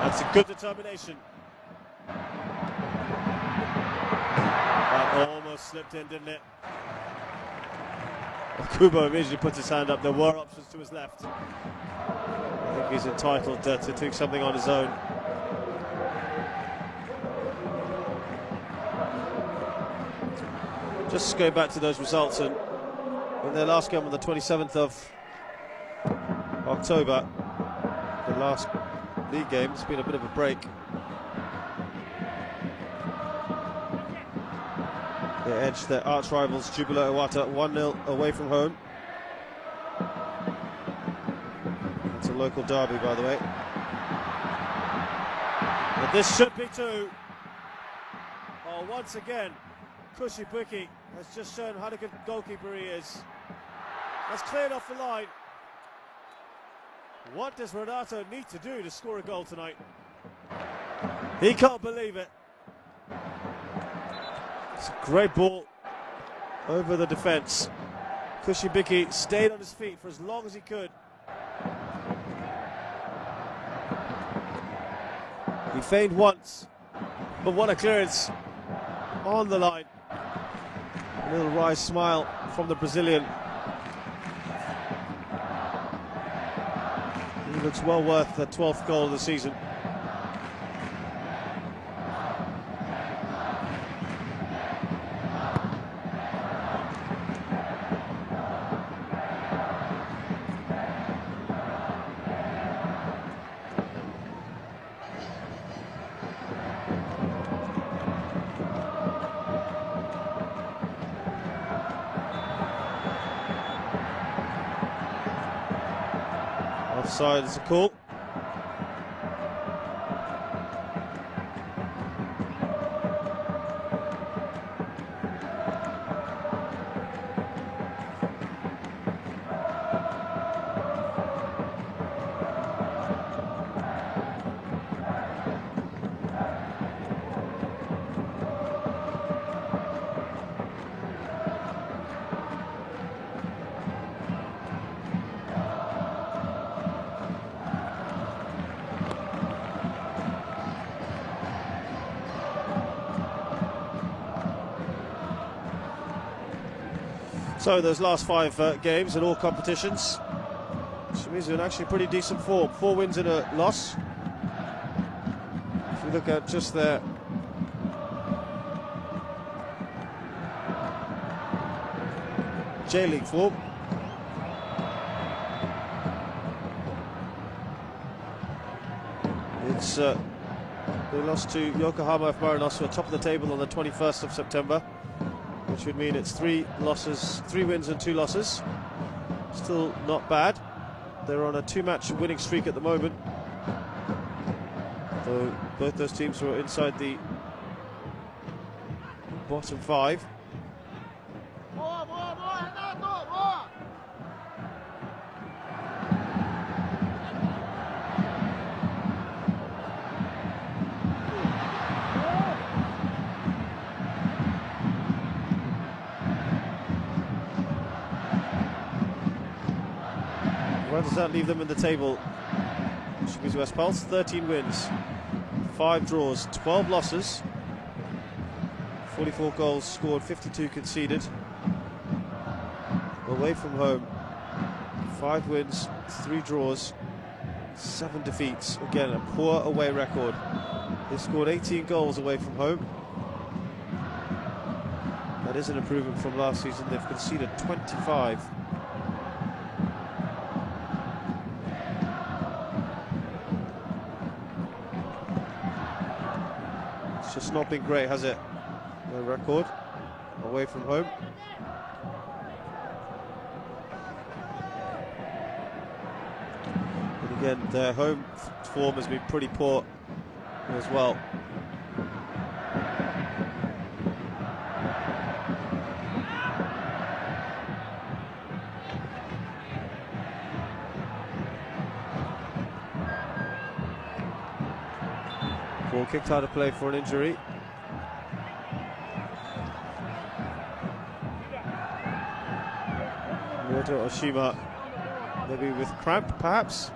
That's a good determination. That almost slipped in, didn't it? Kubo immediately puts his hand up. There were options to his left. I think he's entitled to do something on his own. Just going back to those results, and in their last game on the 27th of October, the last league game, it's been a bit of a break. They edged their arch rivals Jubilo Iwata 1-0 away from home. It's a local derby, by the way. But this should be two. Oh, once again, Kushibiki has just shown how good goalkeeper he is. That's cleared off the line. What does Renato need to do to score a goal tonight? He can't believe it. It's a great ball over the defence. Kushibiki stayed on his feet for as long as he could. He feigned once, but what a clearance on the line. A little wry smile from the Brazilian. He looks well worth the 12th goal of the season. Offside is a call. So those last five games in all competitions, Shimizu in actually pretty decent form. 4 wins and a loss. If you look at just their J-League form, it's they lost to Yokohama F. Marinos, who are top of the table on the 21st of September. Which would mean it's 3 wins and 2 losses. Still not bad. they're on a 2-match winning streak at the moment. Though both those teams were inside the bottom 5. Where does that leave them in the table? Shimizu West Pulse, 13 wins, 5 draws, 12 losses, 44 goals scored, 52 conceded. Away from home, 5 wins, 3 draws, 7 defeats. Again, a poor away record. They scored 18 goals away from home. That is an improvement from last season. They've conceded 25. It's just not been great, has it? No record away from home. And again, their home form has been pretty poor as well. Ball kicked out of play for an injury. Ryoto Oshima, maybe with cramp, perhaps.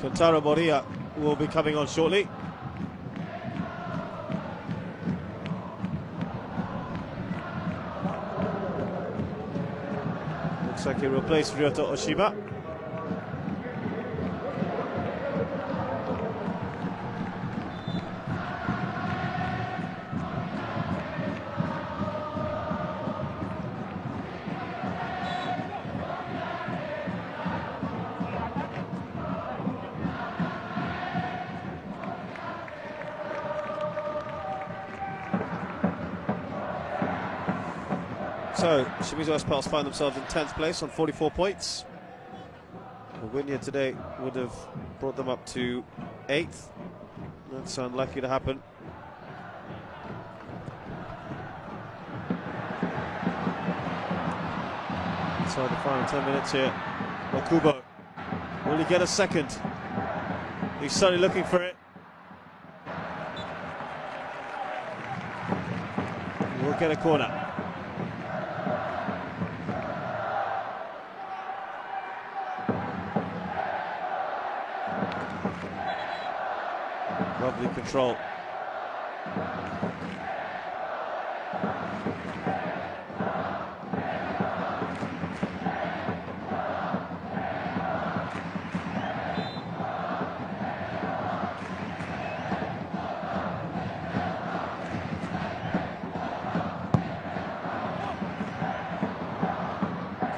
Kentaro Moriya will be coming on shortly. Looks like he'll replace Ryoto Oshima. So, Shimizu West Pulse find themselves in 10th place on 44 points. A win here today would have brought them up to 8th. That's unlikely to happen. Inside the final 10 minutes here. Okubo, will he get a second? He's certainly looking for it. We'll get a corner. Lovely control.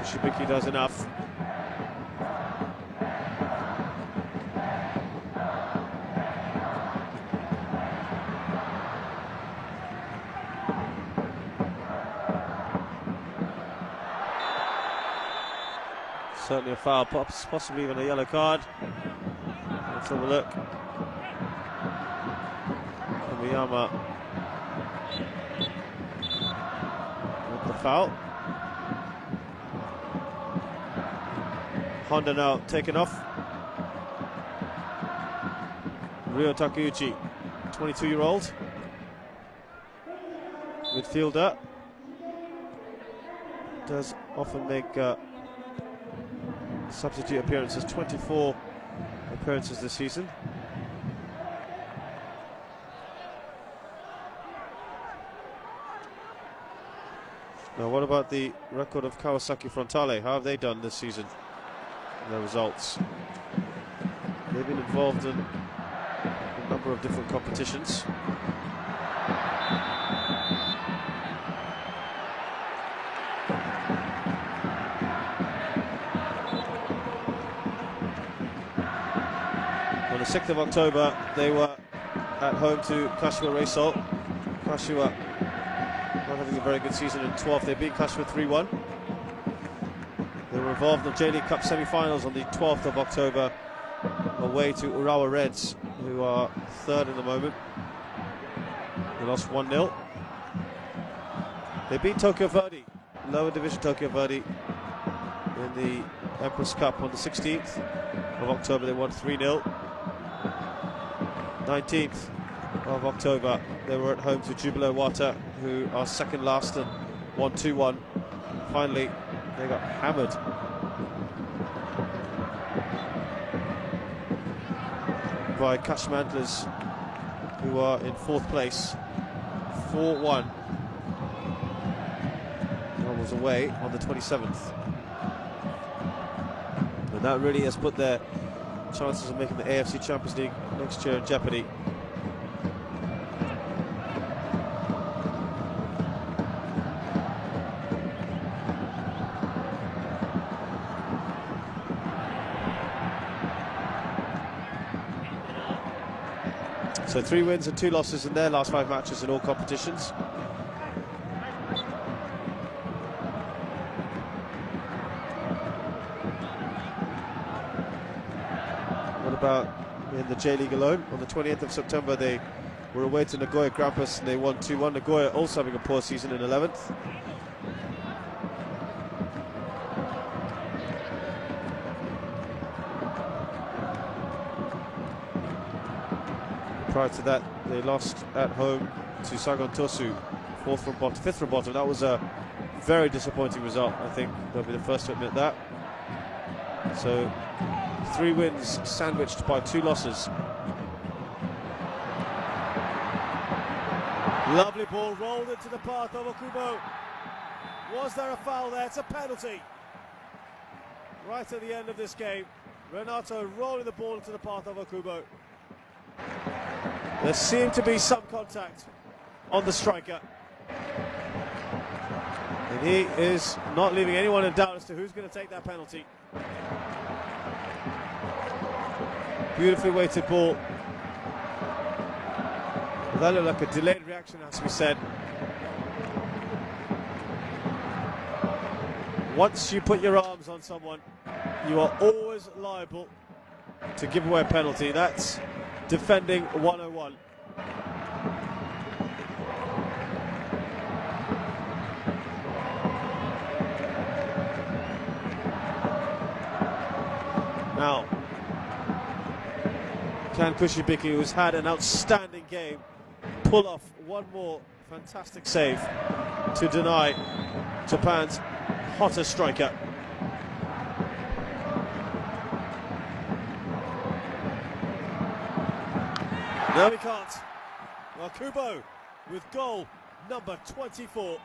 Shibiki does enough. Certainly a foul, possibly even a yellow card. Let's have a look. Kamiyama with the foul. Honda now taken off. Ryo Takeuchi, 22-year-old midfielder, does often make substitute appearances, 24 appearances this season. Now, what about the record of Kawasaki Frontale? How have they done this season? Their results. They've been involved in number of different competitions. On the 6th of October, they were at home to Kashiwa Reysol. Kashiwa not having a very good season in 12th. They beat Kashiwa 3-1. They were involved in the J League Cup semi-finals on the 12th of October, away to Urawa Reds, who are third in the moment. They lost 1-0. They beat Tokyo Verdy, lower division Tokyo Verdy, in the Empress Cup on the 16th of October. They won 3-0. 19th of October, they were at home to Jubilo Wata, who are second last and won 2-1. Finally, they got hammered by Kashmantlers, who are in 4th place, 4-1. That was away on the 27th. And that really has put their chances of making the AFC Champions League next year in jeopardy. So 3 wins and 2 losses in their last 5 matches in all competitions. What about in the J League alone? On the 20th of September, they were away to Nagoya Grampus and they won 2-1. Nagoya also having a poor season in 11th. Prior to that, they lost at home to Saigon Tosu, 5th from bottom. That was a very disappointing result. I think they'll be the first to admit that. So 3 wins sandwiched by 2 losses. Lovely ball rolled into the path of Okubo. Was there a foul there? It's a penalty. Right at the end of this game, Renato rolling the ball into the path of Okubo. There seemed to be some contact on the striker. And he is not leaving anyone in doubt as to who's going to take that penalty. Beautifully weighted ball. That looked like a delayed reaction, has to be said. Once you put your arms on someone, you are always liable to give away a penalty. That's defending 101. Now, can Kushibiki, who's had an outstanding game, pull off one more fantastic save to deny Japan's hottest striker? No, he can't. Well, Kubo with goal number 24.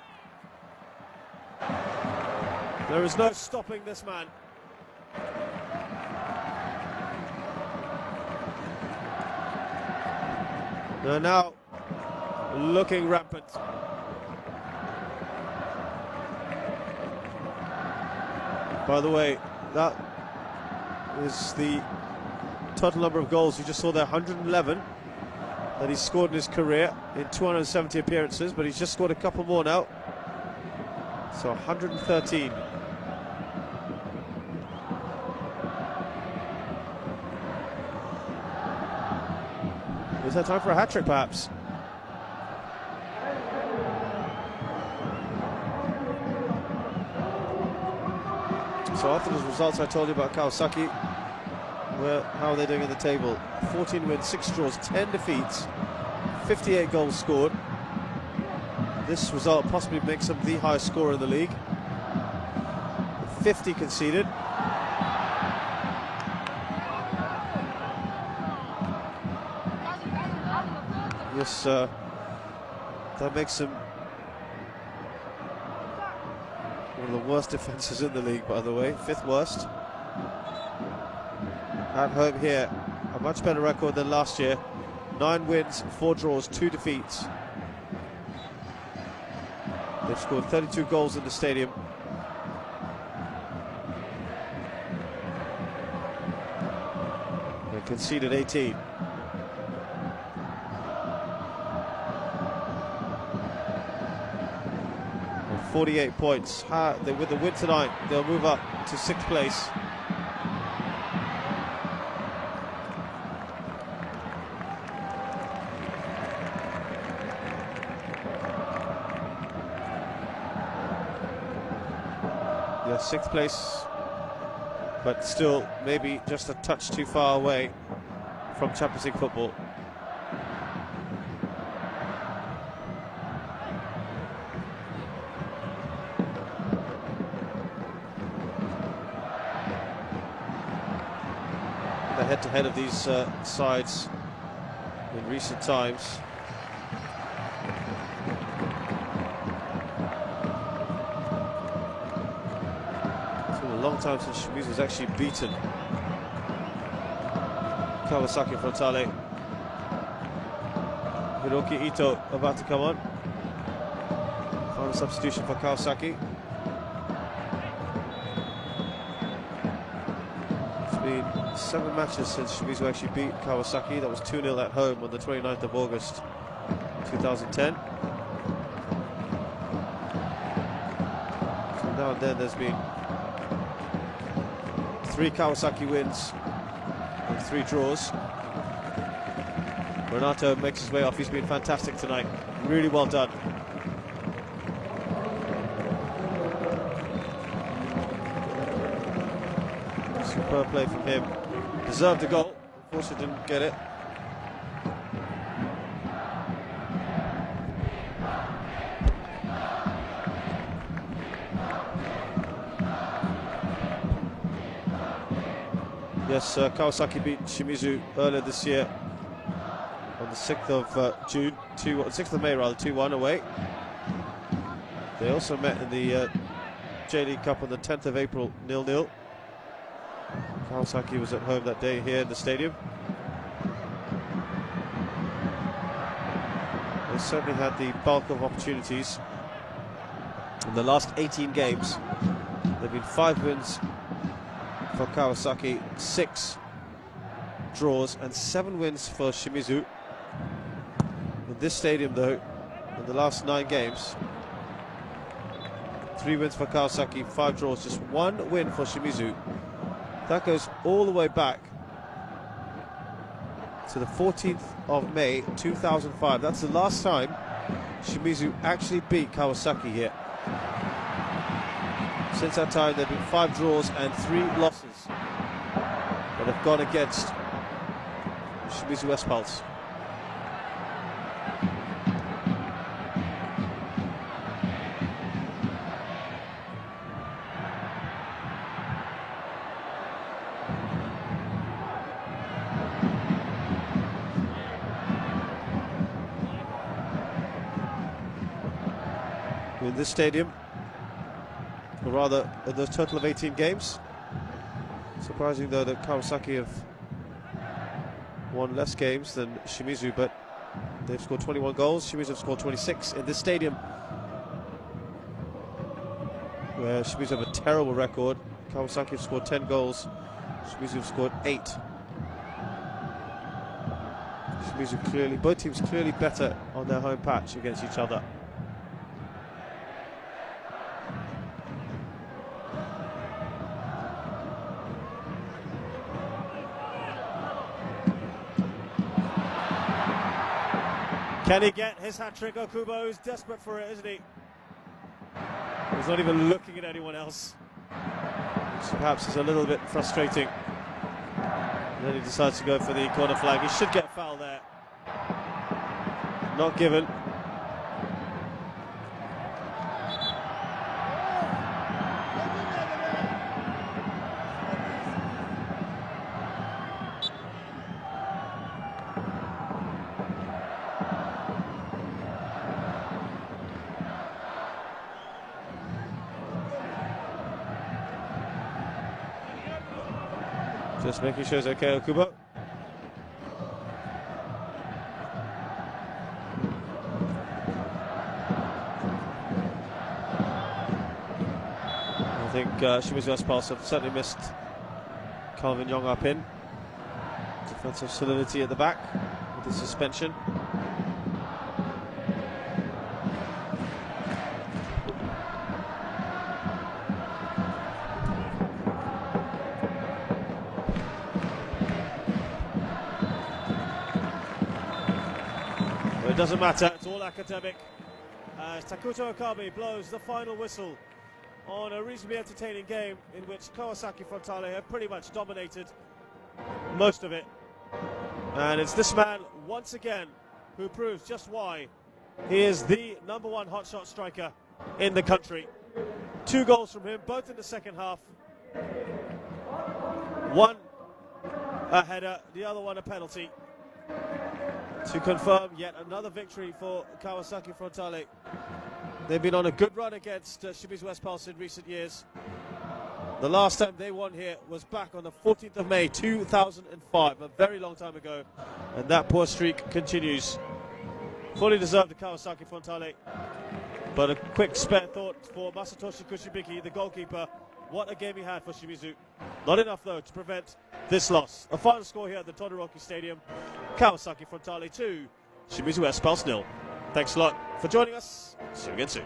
There is no stopping this man. They're now looking rampant. By the way, that is the total number of goals. You just saw there, 111 that he's scored in his career in 270 appearances, but he's just scored a couple more now. So 113. Is that time for a hat-trick, perhaps? So after those results I told you about Kawasaki, how are they doing in the table? 14 wins, 6 draws, 10 defeats, 58 goals scored. This result possibly makes them the highest scorer in the league. 50 conceded. Yes, that makes them one of the worst defences in the league, by the way, 5th worst. At home here, a much better record than last year. 9 wins, 4 draws, 2 defeats. They've scored 32 goals in the stadium. They conceded 18. And 48 points. With the win tonight, they'll move up to 6th place. Yeah, 6th place, but still maybe just a touch too far away from Champions League football. The head-to-head of these sides in recent times. Long time since Shimizu has actually beaten Kawasaki Frontale. Hiroki Ito about to come on. Final substitution for Kawasaki. It's been 7 matches since Shimizu actually beat Kawasaki. That was 2-0 at home on the 29th of August 2010. So now and then there's been 3 Kawasaki wins and 3 draws. Renato makes his way off. He's been fantastic tonight. Really well done. Superb play from him. Deserved a goal. Unfortunately didn't get it. Yes, Kawasaki beat Shimizu earlier this year on the 6th of June, 6th of May rather, 2-1 away. They also met in the J-League Cup on the 10th of April, 0-0. Kawasaki was at home that day here in the stadium. They certainly had the bulk of opportunities. In the last 18 games, there have been 5 wins for Kawasaki, 6 draws and 7 wins for Shimizu. In this stadium though, in the last 9 games, 3 wins for Kawasaki, 5 draws, just 1 win for Shimizu. That goes all the way back to the 14th of May 2005. That's the last time Shimizu actually beat Kawasaki here. Since that time, there have been 5 draws and 3 losses that have gone against Shimizu West Pulse. In this stadium, or rather the total of 18 games. Surprising though that Kawasaki have won less games than Shimizu, but they've scored 21 goals. Shimizu have scored 26 in this stadium, where Shimizu have a terrible record. Kawasaki have scored 10 goals. Shimizu have scored 8. Shimizu clearly, both teams clearly better on their home patch against each other. Can he get his hat-trick? Okubo is desperate for it, isn't he? He's not even looking at anyone else, which perhaps is a little bit frustrating. And then he decides to go for the corner flag. He should get a foul there. Not given. Just making sure it's okay, Okubo. think Shimizu S Pulse have certainly missed Calvin Young up in. Defensive solidity at the back with the suspension. But it doesn't matter, it's all academic. As Takuto Okabe blows the final whistle on a reasonably entertaining game in which Kawasaki Frontale have pretty much dominated most of it. And it's this man, once again, who proves just why he is the #1 hotshot striker in the country. 2 goals from him, both in the second half. One a header, the other one a penalty. To confirm yet another victory for Kawasaki Frontale. They've been on a good run against Shimizu S Pulse in recent years. The last time they won here was back on the 14th of May 2005, a very long time ago, and that poor streak continues. Fully deserved the Kawasaki Frontale, but a quick spare thought for Masatoshi Kushibiki, the goalkeeper. What a game he had for Shimizu. Not enough though to prevent this loss. A final score here at the Todoroki Stadium: Kawasaki Frontale 2, Shimizu S Pulse 0. Thanks a lot for joining us. See you again soon.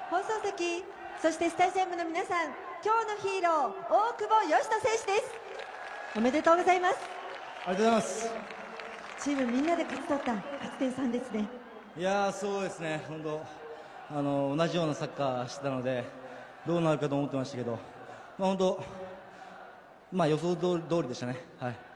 放送席、そしてスタジアムの皆さん、今日のヒーロー、大久保嘉人選手です。おめでとうございます。ありがとうございます。チームみんなで勝ち取った勝ち点3ですね。いやー、そうですね、本当同じようなサッカーしてたのでどうなるかと思ってましたけど、本当、予想通りでしたね。はい。